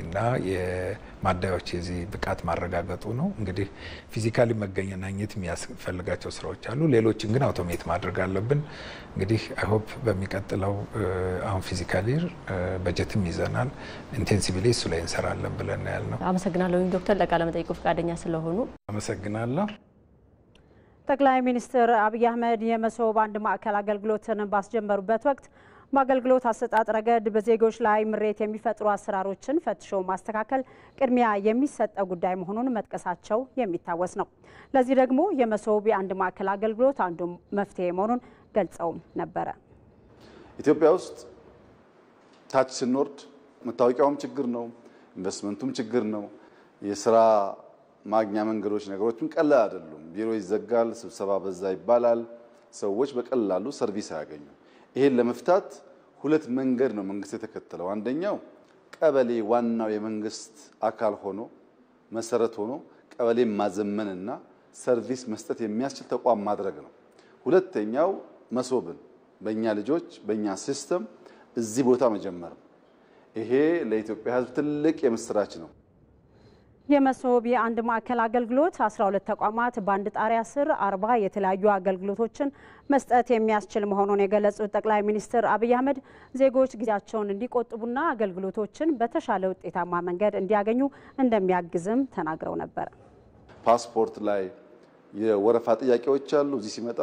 እና የማደያዎች የዚህ ብቃት ማረጋገጡ ነው። እንግዲህ ፊዚካሊ መገናኘት የሚያስፈልጋቸው ስራዎች አሉ። ሌሎችን ግን አውቶሜት ማድረግ አለብን። እንግዲህ አይ ሆፕ በሚቀጥለው አሁን ፊዚካሊ በጀትም ይዘናል፣ ኢንቴንሲቭሊ እሱ ላይ እንሰራለን ብለን ያልነው። አመሰግናለሁ ዶክተር ለቃለ መጠይቁ ፈቃደኛ ስለሆኑ። አመሰግናለሁ። ጠቅላይ ሚኒስትር አብይ አህመድ የመሶብ አንድ ማዕከል አገልግሎትን ባስጀመሩበት ወቅት በአገልግሎት አሰጣጥ ረገድ በዜጎች ላይ ምሬት የሚፈጥሩ አሰራሮችን ፈትሾ ማስተካከል ቅድሚያ የሚሰጠው ጉዳይ መሆኑን መጥቀሳቸው የሚታወስ ነው። ለዚህ ደግሞ የመሶብ የአንድ ማዕከል አገልግሎት አንዱ መፍትሄ መሆኑን ገልጸውም ነበረ። ኢትዮጵያ ውስጥ ታች ስንወርድ መታወቂያውም ችግር ነው፣ ኢንቨስትመንቱም ችግር ነው። የስራ ማግኛ መንገዶች ነገሮችም ቀላል አይደሉም። ቢሮ ይዘጋል፣ ስብሰባ በዛ ይባላል። ሰዎች በቀላሉ ሰርቪስ አያገኙ። ይሄን ለመፍታት ሁለት መንገድ ነው መንግስት የተከተለው። አንደኛው ቀበሌ ዋናው የመንግስት አካል ሆኖ መሰረት ሆኖ ቀበሌ ማዘመንና ሰርቪስ መስጠት የሚያስችል ተቋም ማድረግ ነው። ሁለተኛው መሶብን በእኛ ልጆች በእኛ ሲስተም እዚህ ቦታ መጀመር ነው። ይሄ ለኢትዮጵያ ሕዝብ ትልቅ የምስራች ነው። የመሶብ የአንድ ማዕከል አገልግሎት 12 ተቋማት በአንድ ጣሪያ ስር 40 የተለያዩ አገልግሎቶችን መስጠት የሚያስችል መሆኑን የገለጹት ጠቅላይ ሚኒስትር አብይ አህመድ ዜጎች ጊዜያቸውን እንዲቆጥቡና አገልግሎቶችን በተሻለ ውጤታማ መንገድ እንዲያገኙ እንደሚያግዝም ተናግረው ነበር። ፓስፖርት ላይ፣ የወረፋ ጥያቄዎች አሉ። እዚህ ሲመጣ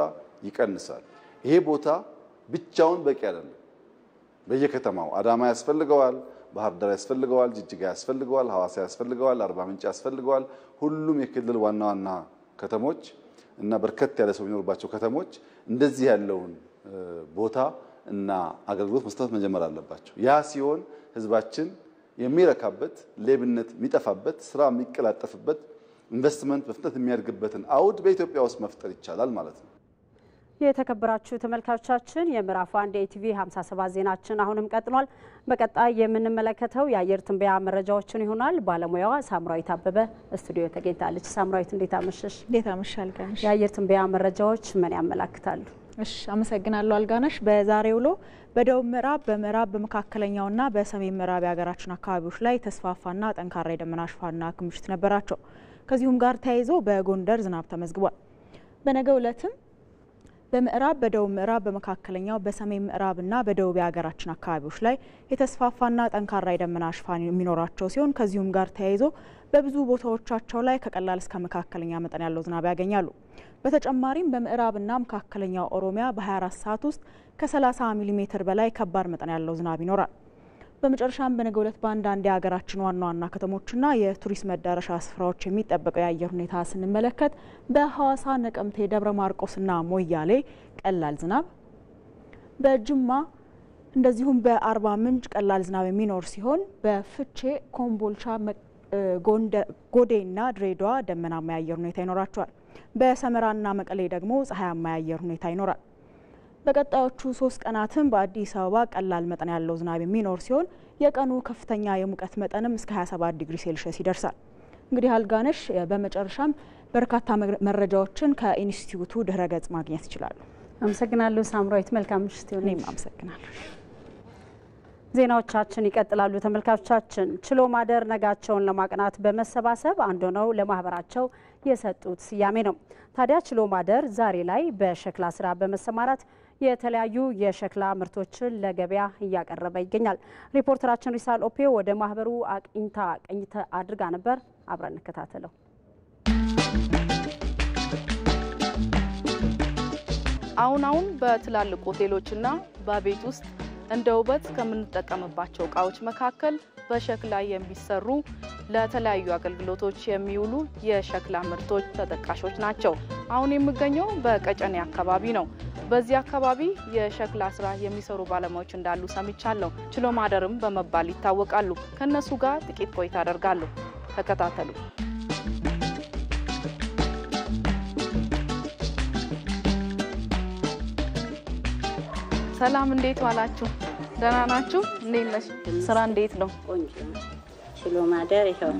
ይቀንሳል። ይሄ ቦታ ብቻውን በቂ አይደለም። በየከተማው አዳማ ያስፈልገዋል፣ ባህር ዳር ያስፈልገዋል፣ ጅጅጋ ያስፈልገዋል፣ ሐዋሳ ያስፈልገዋል፣ አርባ ምንጭ ያስፈልገዋል። ሁሉም የክልል ዋና ዋና ከተሞች እና በርከት ያለ ሰው የሚኖርባቸው ከተሞች እንደዚህ ያለውን ቦታ እና አገልግሎት መስጠት መጀመር አለባቸው። ያ ሲሆን ህዝባችን የሚረካበት፣ ሌብነት የሚጠፋበት፣ ስራ የሚቀላጠፍበት፣ ኢንቨስትመንት በፍጥነት የሚያድግበትን አውድ በኢትዮጵያ ውስጥ መፍጠር ይቻላል ማለት ነው። የተከበራችሁ ተመልካቾቻችን የምዕራፍ 1 የኢቲቪ 57 ዜናችን አሁንም ቀጥሏል። በቀጣይ የምንመለከተው የአየር ትንበያ መረጃዎችን ይሆናል። ባለሙያዋ ሳምራዊት አበበ ስቱዲዮ ተገኝታለች። ሳምራዊት እንዴት አመሸሽ? እንዴት አመሻል ጋነሽ? የአየር ትንበያ መረጃዎች ምን ያመላክታሉ? እሺ አመሰግናለሁ አልጋነሽ። በዛሬው ውሎ በደቡብ ምዕራብ፣ በምዕራብ፣ በመካከለኛውና በሰሜን ምዕራብ የሀገራችን አካባቢዎች ላይ ተስፋፋና ጠንካራ የደመና ሽፋንና ክምችት ነበራቸው። ከዚሁም ጋር ተያይዞ በጎንደር ዝናብ ተመዝግቧል። በነገው ዕለትም በምዕራብ፣ በደቡብ ምዕራብ፣ በመካከለኛው፣ በሰሜን ምዕራብና በደቡብ የሀገራችን አካባቢዎች ላይ የተስፋፋና ጠንካራ የደመና ሽፋን የሚኖራቸው ሲሆን ከዚሁም ጋር ተያይዞ በብዙ ቦታዎቻቸው ላይ ከቀላል እስከ መካከለኛ መጠን ያለው ዝናብ ያገኛሉ። በተጨማሪም በምዕራብና መካከለኛው ኦሮሚያ በ24 ሰዓት ውስጥ ከ30 ሚሊ ሜትር በላይ ከባድ መጠን ያለው ዝናብ ይኖራል። በመጨረሻም በነገው ዕለት በአንዳንድ የሀገራችን ዋና ዋና ከተሞችና የቱሪስት መዳረሻ ስፍራዎች የሚጠበቀው የአየር ሁኔታ ስንመለከት በሐዋሳ፣ ነቀምቴ፣ ደብረ ማርቆስና ሞያሌ ቀላል ዝናብ፣ በጅማ እንደዚሁም በአርባ ምንጭ ቀላል ዝናብ የሚኖር ሲሆን በፍቼ፣ ኮምቦልቻ፣ ጎዴና ድሬዳዋ ደመናማ የአየር ሁኔታ ይኖራቸዋል። በሰመራና መቀሌ ደግሞ ፀሐያማ የአየር ሁኔታ ይኖራል። በቀጣዮቹ 3 ቀናትም በአዲስ አበባ ቀላል መጠን ያለው ዝናብ የሚኖር ሲሆን የቀኑ ከፍተኛ የሙቀት መጠንም እስከ 27 ዲግሪ ሴልሺየስ ይደርሳል። እንግዲህ አልጋነሽ በመጨረሻም በርካታ መረጃዎችን ከኢንስቲትዩቱ ድህረ ገጽ ማግኘት ይችላሉ። አመሰግናለሁ ሳምራዊት። መልካም ምሽት ይሁን። እኔም አመሰግናለሁ። ዜናዎቻችን ይቀጥላሉ። ተመልካቾቻችን ችሎ ማደር ነጋቸውን ለማቅናት በመሰባሰብ አንድ ሆነው ለማህበራቸው የሰጡት ስያሜ ነው። ታዲያ ችሎ ማደር ዛሬ ላይ በሸክላ ስራ በመሰማራት የተለያዩ የሸክላ ምርቶችን ለገበያ እያቀረበ ይገኛል። ሪፖርተራችን ሪሳል ኦፔ ወደ ማህበሩ ቅኝት አድርጋ ነበር። አብረን እንከታተለው። አሁን በትላልቅ ሆቴሎችና በቤት ውስጥ እንደ ውበት ከምንጠቀምባቸው እቃዎች መካከል በሸክላ የሚሰሩ ለተለያዩ አገልግሎቶች የሚውሉ የሸክላ ምርቶች ተጠቃሾች ናቸው። አሁን የሚገኘው በቀጨኔ አካባቢ ነው። በዚህ አካባቢ የሸክላ ስራ የሚሰሩ ባለሙያዎች እንዳሉ ሰምቻለሁ። ችሎ ማደርም በመባል ይታወቃሉ። ከነሱ ጋር ጥቂት ቆይታ አደርጋለሁ። ተከታተሉ። ሰላም፣ እንዴት ዋላችሁ? ደህና ናችሁ? እንዴት ነሽ? ስራ እንዴት ነው? ቆንጆ ነው። ችሎ ማደር ይሄው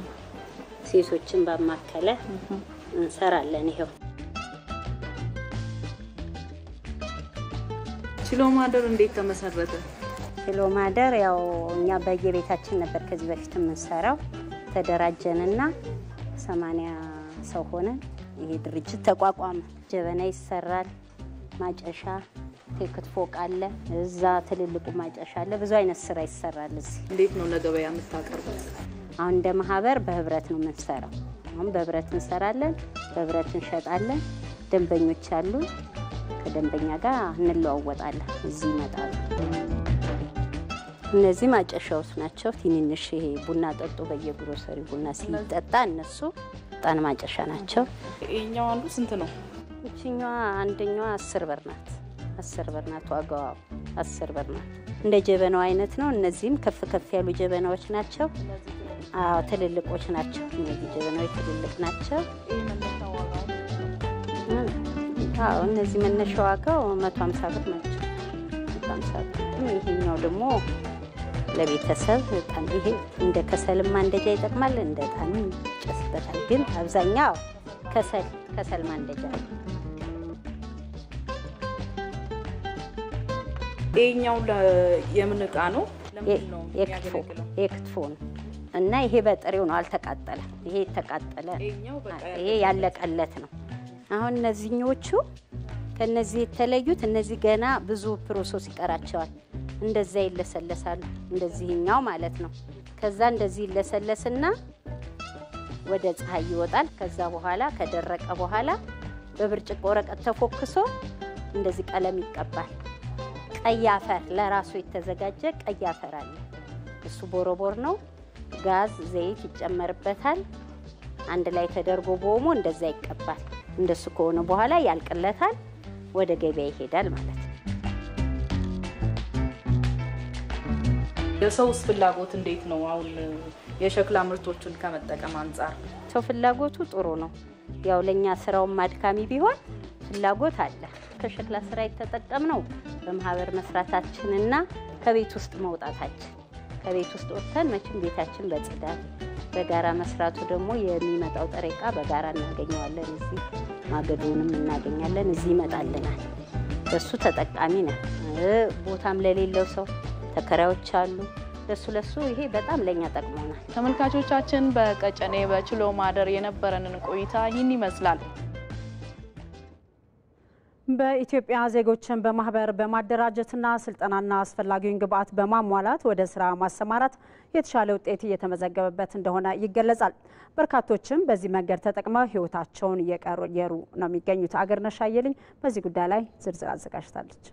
ሴቶችን ባማከለ እንሰራለን። ይሄው ችሎ ማደር እንዴት ተመሰረተ? ችሎ ማደር ያው እኛ በየቤታችን ነበር ከዚህ በፊት የምንሰራው። ተደራጀንና 80 ሰው ሆነን ይሄ ድርጅት ተቋቋመ። ጀበና ይሰራል፣ ማጨሻ ክትፎ ቃለ እዛ ትልልቁ ማጨሻ አለ። ብዙ አይነት ስራ ይሰራል እዚህ። እንዴት ነው ለገበያ የምታቀርቡት? አሁን እንደ ማህበር በህብረት ነው የምንሰራው። አሁን በህብረት እንሰራለን፣ በህብረት እንሸጣለን። ደንበኞች አሉ፣ ከደንበኛ ጋር እንለዋወጣለን። እዚህ ይመጣሉ። እነዚህ ማጨሻዎች ናቸው። ትንንሽ ይሄ ቡና ጠጡ በየግሮሰሪ ቡና ሲጠጣ እነሱ ጣን ማጨሻ ናቸው። ይሄኛው አንዱ ስንት ነው? እቺኛዋ አንደኛዋ 10 ብር ናት። 10 ብር ናት። ዋጋዋ 10 ብር ናት። እንደ ጀበናው አይነት ነው። እነዚህም ከፍ ከፍ ያሉ ጀበናዎች ናቸው። አዎ ትልልቆች ናቸው። እነዚህ ጀበናዎች ትልልቅ ናቸው። አዎ እነዚህ መነሻ ዋጋው 150 ብር ናቸው። 150 ብር። ይሄኛው ደግሞ ለቤተሰብ በጣም ይሄ እንደ ከሰልም ማንደጃ ይጠቅማል፣ እንደ ጣንም ይጨስበታል። ግን አብዛኛው ከሰል ማንደጃ ነው። ይሄኛው የምን ዕቃ ነው? የክትፎ ነው እና ይሄ በጥሬው ነው፣ አልተቃጠለም። ይሄ ተቃጠለ፣ ይሄ ያለቀለት ነው። አሁን እነዚህኞቹ ከነዚህ የተለዩት እነዚህ ገና ብዙ ፕሮሰስ ይቀራቸዋል። እንደዛ ይለሰለሳሉ፣ እንደዚህኛው ማለት ነው። ከዛ እንደዚህ ይለሰለስና ወደ ፀሐይ ይወጣል። ከዛ በኋላ ከደረቀ በኋላ በብርጭቆ ወረቀት ተፎክሶ እንደዚህ ቀለም ይቀባል። ቀይ አፈር ለራሱ የተዘጋጀ ቀይ አፈር አለ። እሱ ቦሮቦር ነው። ጋዝ ዘይት ይጨመርበታል። አንድ ላይ ተደርጎ በኦሞ እንደዛ ይቀባል። እንደሱ ከሆነ በኋላ ያልቅለታል፣ ወደ ገበያ ይሄዳል ማለት ነው። የሰውስ ፍላጎት እንዴት ነው? አሁን የሸክላ ምርቶችን ከመጠቀም አንፃር ሰው ፍላጎቱ ጥሩ ነው። ያው ለኛ ስራውን ማድካሚ ቢሆን ፍላጎት አለ። ከሸክላ ስራ የተጠቀምነው በማህበር መስራታችንና ከቤት ውስጥ መውጣታችን። ከቤት ውስጥ ወጥተን መቼም ቤታችን በጽዳት በጋራ መስራቱ ደግሞ የሚመጣው ጥሬ ዕቃ በጋራ እናገኘዋለን። እዚህ ማገዶንም እናገኛለን፣ እዚህ ይመጣልናል። በሱ ተጠቃሚ ነን። ቦታም ለሌለው ሰው ተከራዮች አሉ። ለሱ ይሄ በጣም ለኛ ጠቅሞናል። ተመልካቾቻችን በቀጨኔ በችሎ ማደር የነበረንን ቆይታ ይህን ይመስላል። በኢትዮጵያ ዜጎችን በማህበር በማደራጀትና ስልጠናና አስፈላጊውን ግብዓት በማሟላት ወደ ስራ ማሰማራት የተሻለ ውጤት እየተመዘገበበት እንደሆነ ይገለጻል። በርካቶችም በዚህ መንገድ ተጠቅመው ህይወታቸውን እየቀየሩ ነው የሚገኙት። አገርነሽ አየልኝ በዚህ ጉዳይ ላይ ዝርዝር አዘጋጅታለች።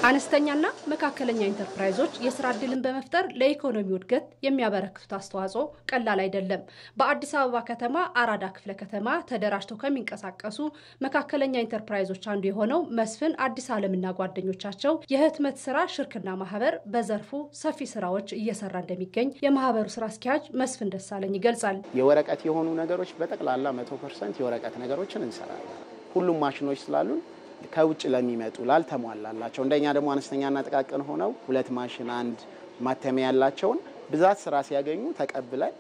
አነስተኛና መካከለኛ ኢንተርፕራይዞች የስራ ዕድልን በመፍጠር ለኢኮኖሚው እድገት የሚያበረክቱት አስተዋጽኦ ቀላል አይደለም። በአዲስ አበባ ከተማ አራዳ ክፍለ ከተማ ተደራጅተው ከሚንቀሳቀሱ መካከለኛ ኢንተርፕራይዞች አንዱ የሆነው መስፍን አዲስ ዓለምና ጓደኞቻቸው የህትመት ስራ ሽርክና ማህበር በዘርፉ ሰፊ ስራዎች እየሰራ እንደሚገኝ የማህበሩ ስራ አስኪያጅ መስፍን ደሳለኝ ይገልጻል። የወረቀት የሆኑ ነገሮች በጠቅላላ 100% የወረቀት ነገሮችን እንሰራለን። ሁሉም ማሽኖች ስላሉን ከውጭ ለሚመጡ ላልተሟላላቸው እንደኛ ደግሞ አነስተኛና ጥቃቅን ሆነው 2 ማሽን 1 ማተሚያ ያላቸውን ብዛት ስራ ሲያገኙ ተቀብለን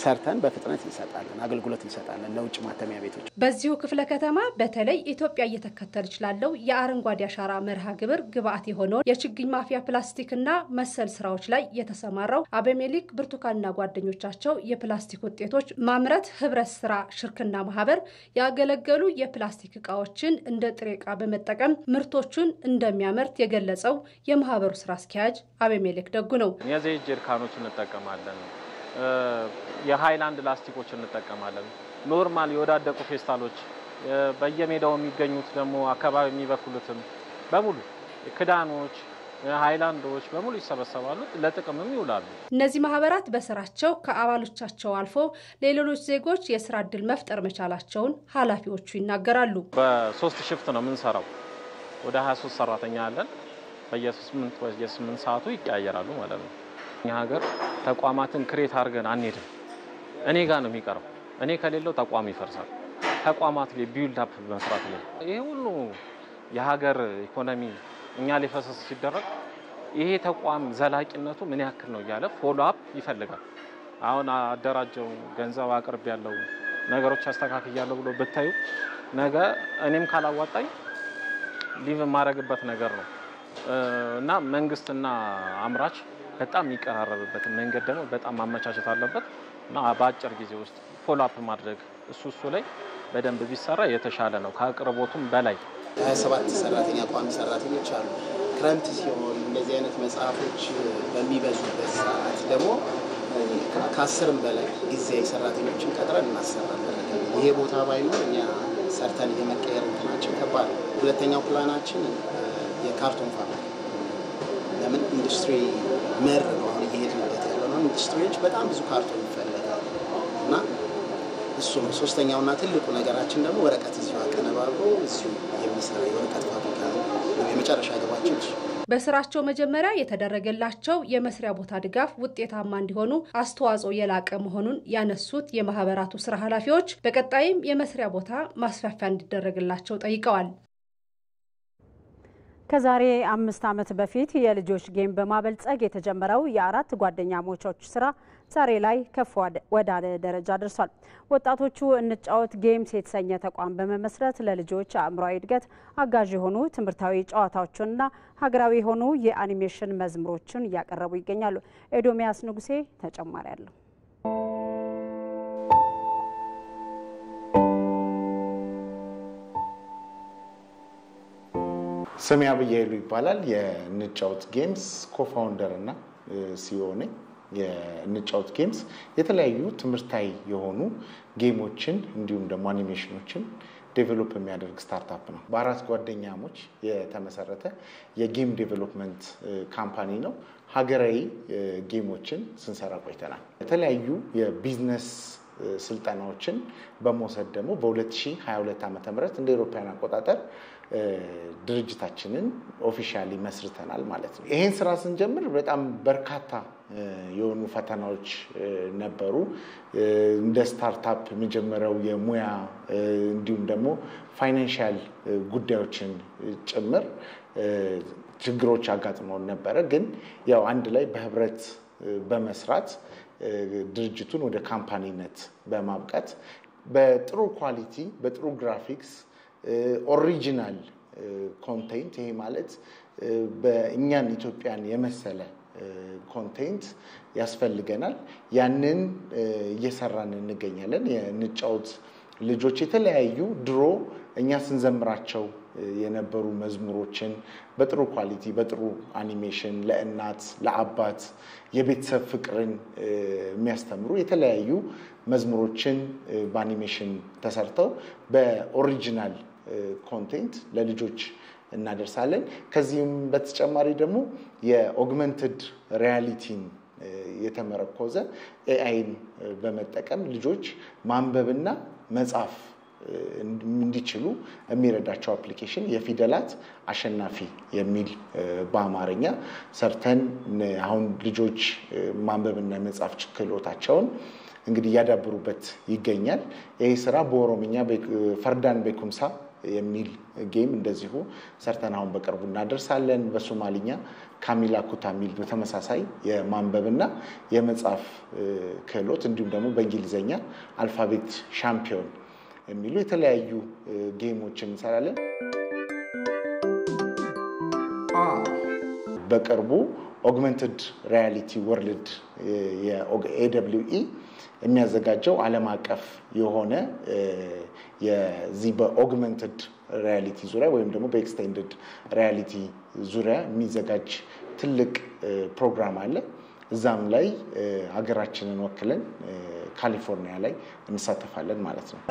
ሰርተን በፍጥነት እንሰጣለን፣ አገልግሎት እንሰጣለን ለውጭ ማተሚያ ቤቶች። በዚሁ ክፍለ ከተማ በተለይ ኢትዮጵያ እየተከተለች ላለው የአረንጓዴ አሻራ መርሃ ግብር ግብዓት የሆነው የችግኝ ማፍያ ፕላስቲክና መሰል ስራዎች ላይ የተሰማራው አበሜሊክ ብርቱካንና ጓደኞቻቸው የፕላስቲክ ውጤቶች ማምረት ህብረት ስራ ሽርክና ማህበር ያገለገሉ የፕላስቲክ እቃዎችን እንደ ጥሬ እቃ በመጠቀም ምርቶቹን እንደሚያመርት የገለጸው የማህበሩ ስራ አስኪያጅ አበሜሊክ ደጉ ነው። የዘይት ጀሪካኖች እንጠቀማለን፣ የሃይላንድ ላስቲኮች እንጠቀማለን፣ ኖርማል የወዳደቁ ፌስታሎች በየሜዳው የሚገኙት ደግሞ አካባቢ የሚበክሉትም በሙሉ ክዳኖች፣ ሃይላንዶች በሙሉ ይሰበሰባሉ፣ ለጥቅምም ይውላሉ። እነዚህ ማህበራት በስራቸው ከአባሎቻቸው አልፎ ለሌሎች ዜጎች የስራ ዕድል መፍጠር መቻላቸውን ኃላፊዎቹ ይናገራሉ። በ3 ሽፍት ነው የምንሰራው። ወደ 23 ሰራተኛ አለን። በየ8 ሰዓቱ ይቀያየራሉ ማለት ነው። እኛ ሀገር ተቋማትን ክሬት አድርገን አንሄድም። እኔ ጋር ነው የሚቀረው። እኔ ከሌለው ተቋም ይፈርሳል። ተቋማት ላይ ቢልድ አፕ መስራት ላይ ይሄ ሁሉ የሀገር ኢኮኖሚ እኛ ላይ ፈሰስ ሲደረግ ይሄ ተቋም ዘላቂነቱ ምን ያክል ነው እያለ ፎሎ አፕ ይፈልጋል። አሁን አደራጀው ገንዘብ አቅርብ ያለው ነገሮች አስተካክያለሁ ብሎ ብታዩ ነገ እኔም ካላዋጣኝ ሊቭ ማረግበት ነገር ነው እና መንግስትና አምራች በጣም የሚቀራረብበት መንገድ ደግሞ በጣም ማመቻቸት አለበት እና በአጭር ጊዜ ውስጥ ፎሎ አፕ ማድረግ እሱ ላይ በደንብ ቢሰራ የተሻለ ነው። ከአቅርቦቱም በላይ 27 ሰራተኛ ቋሚ ሰራተኞች አሉ። ክረምት ሲሆን እንደዚህ አይነት መጽሐፎች በሚበዙበት ሰዓት ደግሞ ከ10ም በላይ ጊዜያዊ ሰራተኞችን ቀጥረን እናሰራለን። ይሄ ቦታ ባይኖር እኛ ሰርተን የመቀየር እንትናችን ከባድ። ሁለተኛው ፕላናችን የካርቶን ፋብሪካ ለምን ኢንዱስትሪ መር ነው አሁን እየሄድንበት ያለው ነው። ኢንዱስትሪዎች በጣም ብዙ ካርቶን ይፈልጋሉ እና እሱ ነው። ሶስተኛውና ትልቁ ነገራችን ደግሞ ወረቀት እዚሁ አቀነባብሮ እዚሁ የሚሰራ የወረቀት ፋብሪካ ነው። የመጨረሻ ግባችን በስራቸው መጀመሪያ የተደረገላቸው የመስሪያ ቦታ ድጋፍ ውጤታማ እንዲሆኑ አስተዋጽኦ የላቀ መሆኑን ያነሱት የማህበራቱ ስራ ኃላፊዎች በቀጣይም የመስሪያ ቦታ ማስፋፊያ እንዲደረግላቸው ጠይቀዋል። ከዛሬ 5 ዓመት በፊት የልጆች ጌም በማበልጸግ የተጀመረው የ4 ጓደኛሞች ስራ ዛሬ ላይ ከፍ ወዳለ ደረጃ ደርሷል። ወጣቶቹ እንጫወት ጌምስ የተሰኘ ተቋም በመመስረት ለልጆች አእምሯዊ እድገት አጋዥ የሆኑ ትምህርታዊ ጨዋታዎችንና ሀገራዊ የሆኑ የአኒሜሽን መዝሙሮችን እያቀረቡ ይገኛሉ። ኤዶሚያስ ንጉሴ ተጨማሪ አለው። ስሜ አብያይሉ ይባላል። የንጫወት ጌምስ ኮፋውንደር እና ሲኦ ነኝ። የንጫወት ጌምስ የተለያዩ ትምህርታዊ የሆኑ ጌሞችን እንዲሁም ደግሞ አኒሜሽኖችን ዴቨሎፕ የሚያደርግ ስታርታፕ ነው። በአራት ጓደኛሞች የተመሰረተ የጌም ዴቨሎፕመንት ካምፓኒ ነው። ሀገራዊ ጌሞችን ስንሰራ ቆይተናል። የተለያዩ የቢዝነስ ስልጠናዎችን በመውሰድ ደግሞ በ2022 ዓ.ም እንደ አውሮፓውያን አቆጣጠር ድርጅታችንን ኦፊሻሊ መስርተናል ማለት ነው። ይሄን ስራ ስንጀምር በጣም በርካታ የሆኑ ፈተናዎች ነበሩ። እንደ ስታርታፕ የሚጀምረው የሙያ እንዲሁም ደግሞ ፋይናንሻል ጉዳዮችን ጭምር ችግሮች አጋጥመውን ነበረ። ግን ያው አንድ ላይ በህብረት በመስራት ድርጅቱን ወደ ካምፓኒነት በማብቃት በጥሩ ኳሊቲ በጥሩ ግራፊክስ ኦሪጂናል ኮንቴንት ይሄ ማለት በእኛን ኢትዮጵያን የመሰለ ኮንቴንት ያስፈልገናል። ያንን እየሰራን እንገኛለን። የንጫውት ልጆች የተለያዩ ድሮ እኛ ስንዘምራቸው የነበሩ መዝሙሮችን በጥሩ ኳሊቲ በጥሩ አኒሜሽን ለእናት ለአባት የቤተሰብ ፍቅርን የሚያስተምሩ የተለያዩ መዝሙሮችን በአኒሜሽን ተሰርተው በኦሪጂናል ኮንቴንት ለልጆች እናደርሳለን። ከዚህም በተጨማሪ ደግሞ የኦግመንትድ ሪያሊቲን የተመረኮዘ ኤአይን በመጠቀም ልጆች ማንበብና መጻፍ እንዲችሉ የሚረዳቸው አፕሊኬሽን የፊደላት አሸናፊ የሚል በአማርኛ ሰርተን አሁን ልጆች ማንበብና መጻፍ ክህሎታቸውን እንግዲህ ያዳብሩበት ይገኛል። ይህ ስራ በኦሮምኛ ፈርዳን ቤኩምሳ የሚል ጌም እንደዚሁ ሰርተን አሁን በቅርቡ እናደርሳለን። በሶማሊኛ ካሚላ ኩታ የሚል በተመሳሳይ የማንበብና የመጻፍ ክህሎት እንዲሁም ደግሞ በእንግሊዘኛ አልፋቤት ሻምፒዮን የሚሉ የተለያዩ ጌሞችን እንሰራለን። በቅርቡ ኦግመንትድ ሪያሊቲ ወርልድ የኤደብሊውኢ የሚያዘጋጀው ዓለም አቀፍ የሆነ የዚህ በኦግመንትድ ሪያሊቲ ዙሪያ ወይም ደግሞ በኤክስቴንድድ ሪያሊቲ ዙሪያ የሚዘጋጅ ትልቅ ፕሮግራም አለ። እዛም ላይ ሀገራችንን ወክለን ካሊፎርኒያ ላይ እንሳተፋለን ማለት ነው።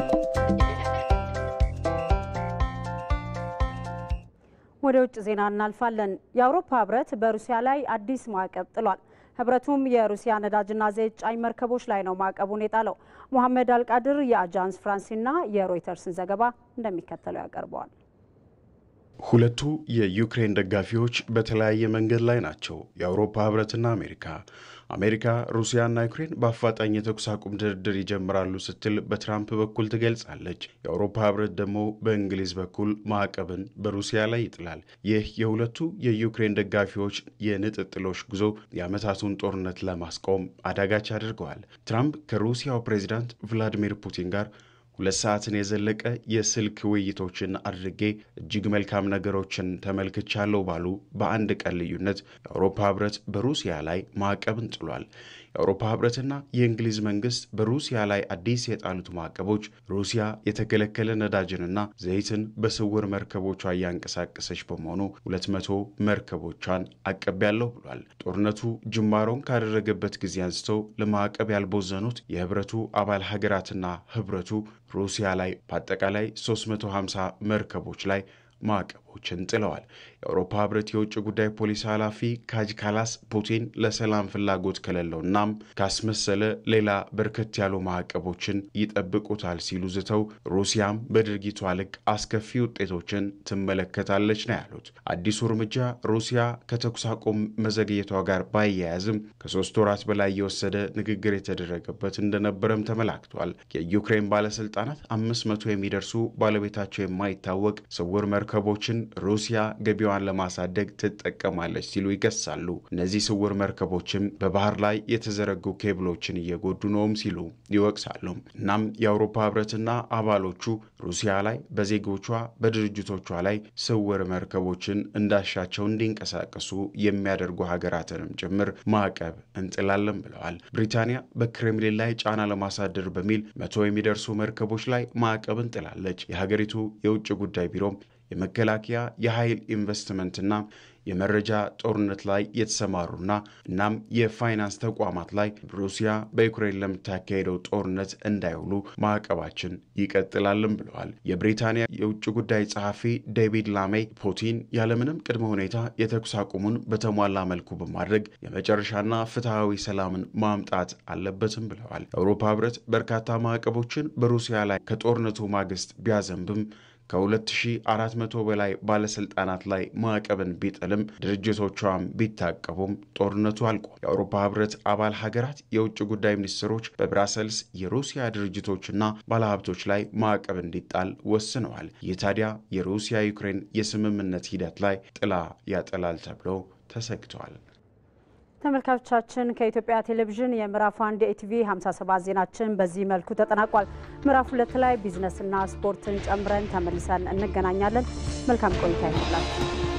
ወደ ውጭ ዜና እናልፋለን። የአውሮፓ ህብረት በሩሲያ ላይ አዲስ ማዕቀብ ጥሏል። ህብረቱም የሩሲያ ነዳጅና ዘይት ጫኝ መርከቦች ላይ ነው ማዕቀቡን የጣለው። ሙሐመድ አልቃድር የአጃንስ ፍራንስና የሮይተርስን ዘገባ እንደሚከተለው ያቀርበዋል። ሁለቱ የዩክሬን ደጋፊዎች በተለያየ መንገድ ላይ ናቸው። የአውሮፓ ህብረትና አሜሪካ ሩሲያና ዩክሬን በአፋጣኝ የተኩስ አቁም ድርድር ይጀምራሉ ስትል በትራምፕ በኩል ትገልጻለች። የአውሮፓ ህብረት ደግሞ በእንግሊዝ በኩል ማዕቀብን በሩሲያ ላይ ይጥላል። ይህ የሁለቱ የዩክሬን ደጋፊዎች የንጥጥሎች ጉዞ የዓመታቱን ጦርነት ለማስቆም አዳጋች አድርገዋል። ትራምፕ ከሩሲያው ፕሬዚዳንት ቭላዲሚር ፑቲን ጋር 2 ሰዓትን የዘለቀ የስልክ ውይይቶችን አድርጌ እጅግ መልካም ነገሮችን ተመልክቻለሁ ባሉ በአንድ ቀን ልዩነት የአውሮፓ ህብረት በሩሲያ ላይ ማዕቀብን ጥሏል። የአውሮፓ ህብረትና የእንግሊዝ መንግስት በሩሲያ ላይ አዲስ የጣሉት ማዕቀቦች ሩሲያ የተከለከለ ነዳጅንና ዘይትን በስውር መርከቦቿ እያንቀሳቀሰች በመሆኑ 200 መርከቦቿን አቀቢያለሁ ብሏል። ጦርነቱ ጅማሮን ካደረገበት ጊዜ አንስተው ለማዕቀብ ያልቦዘኑት የህብረቱ አባል ሀገራትና ህብረቱ ሩሲያ ላይ በአጠቃላይ 350 መርከቦች ላይ ማዕቀቦችን ጥለዋል። የአውሮፓ ህብረት የውጭ ጉዳይ ፖሊሲ ኃላፊ ካጅ ካላስ ፑቲን ለሰላም ፍላጎት ከሌለውና ካስመሰለ ሌላ በርከት ያሉ ማዕቀቦችን ይጠብቁታል ሲሉ ዝተው ሩሲያም በድርጊቷ ልክ አስከፊ ውጤቶችን ትመለከታለች ነው ያሉት። አዲሱ እርምጃ ሩሲያ ከተኩስ አቁም መዘግየቷ ጋር ባያያዝም ከ3 ወራት በላይ የወሰደ ንግግር የተደረገበት እንደነበረም ተመላክቷል። የዩክሬን ባለስልጣናት 500 የሚደርሱ ባለቤታቸው የማይታወቅ ስውር መርከቦችን ሩሲያ ገቢዋን ለማሳደግ ትጠቀማለች ሲሉ ይገሳሉ። እነዚህ ስውር መርከቦችም በባህር ላይ የተዘረጉ ኬብሎችን እየጎዱ ነውም ሲሉ ይወቅሳሉ። እናም የአውሮፓ ህብረትና አባሎቹ ሩሲያ ላይ በዜጎቿ በድርጅቶቿ ላይ ስውር መርከቦችን እንዳሻቸው እንዲንቀሳቀሱ የሚያደርጉ ሀገራትንም ጭምር ማዕቀብ እንጥላለን ብለዋል። ብሪታንያ በክሬምሊን ላይ ጫና ለማሳደር በሚል 100 የሚደርሱ መርከቦች ላይ ማዕቀብ እንጥላለች። የሀገሪቱ የውጭ ጉዳይ ቢሮም የመከላከያ የኃይል ኢንቨስትመንትና የመረጃ ጦርነት ላይ የተሰማሩና እናም የፋይናንስ ተቋማት ላይ ሩሲያ በዩክሬን ለምታካሄደው ጦርነት እንዳይውሉ ማዕቀባችን ይቀጥላልም ብለዋል። የብሪታንያ የውጭ ጉዳይ ጸሐፊ ዴቪድ ላሜይ ፑቲን ያለምንም ቅድመ ሁኔታ የተኩስ አቁሙን በተሟላ መልኩ በማድረግ የመጨረሻና ፍትሐዊ ሰላምን ማምጣት አለበትም ብለዋል። የአውሮፓ ህብረት በርካታ ማዕቀቦችን በሩሲያ ላይ ከጦርነቱ ማግስት ቢያዘንብም ከ2400 በላይ ባለስልጣናት ላይ ማዕቀብን ቢጥልም ድርጅቶቿም ቢታቀቡም ጦርነቱ አልቆም። የአውሮፓ ህብረት አባል ሀገራት የውጭ ጉዳይ ሚኒስትሮች በብራሰልስ የሩሲያ ድርጅቶችና ባለሀብቶች ላይ ማዕቀብ እንዲጣል ወስነዋል። ይህ ታዲያ የሩሲያ ዩክሬን የስምምነት ሂደት ላይ ጥላ ያጠላል ተብሎ ተሰግቷል። ተመልካቾቻችን ከኢትዮጵያ ቴሌቪዥን የምዕራፍ 1 የኢቲቪ 57 ዜናችን በዚህ መልኩ ተጠናቋል። ምዕራፍ 2 ላይ ቢዝነስና ስፖርትን ጨምረን ተመልሰን እንገናኛለን። መልካም ቆይታ ይሁንላችሁ።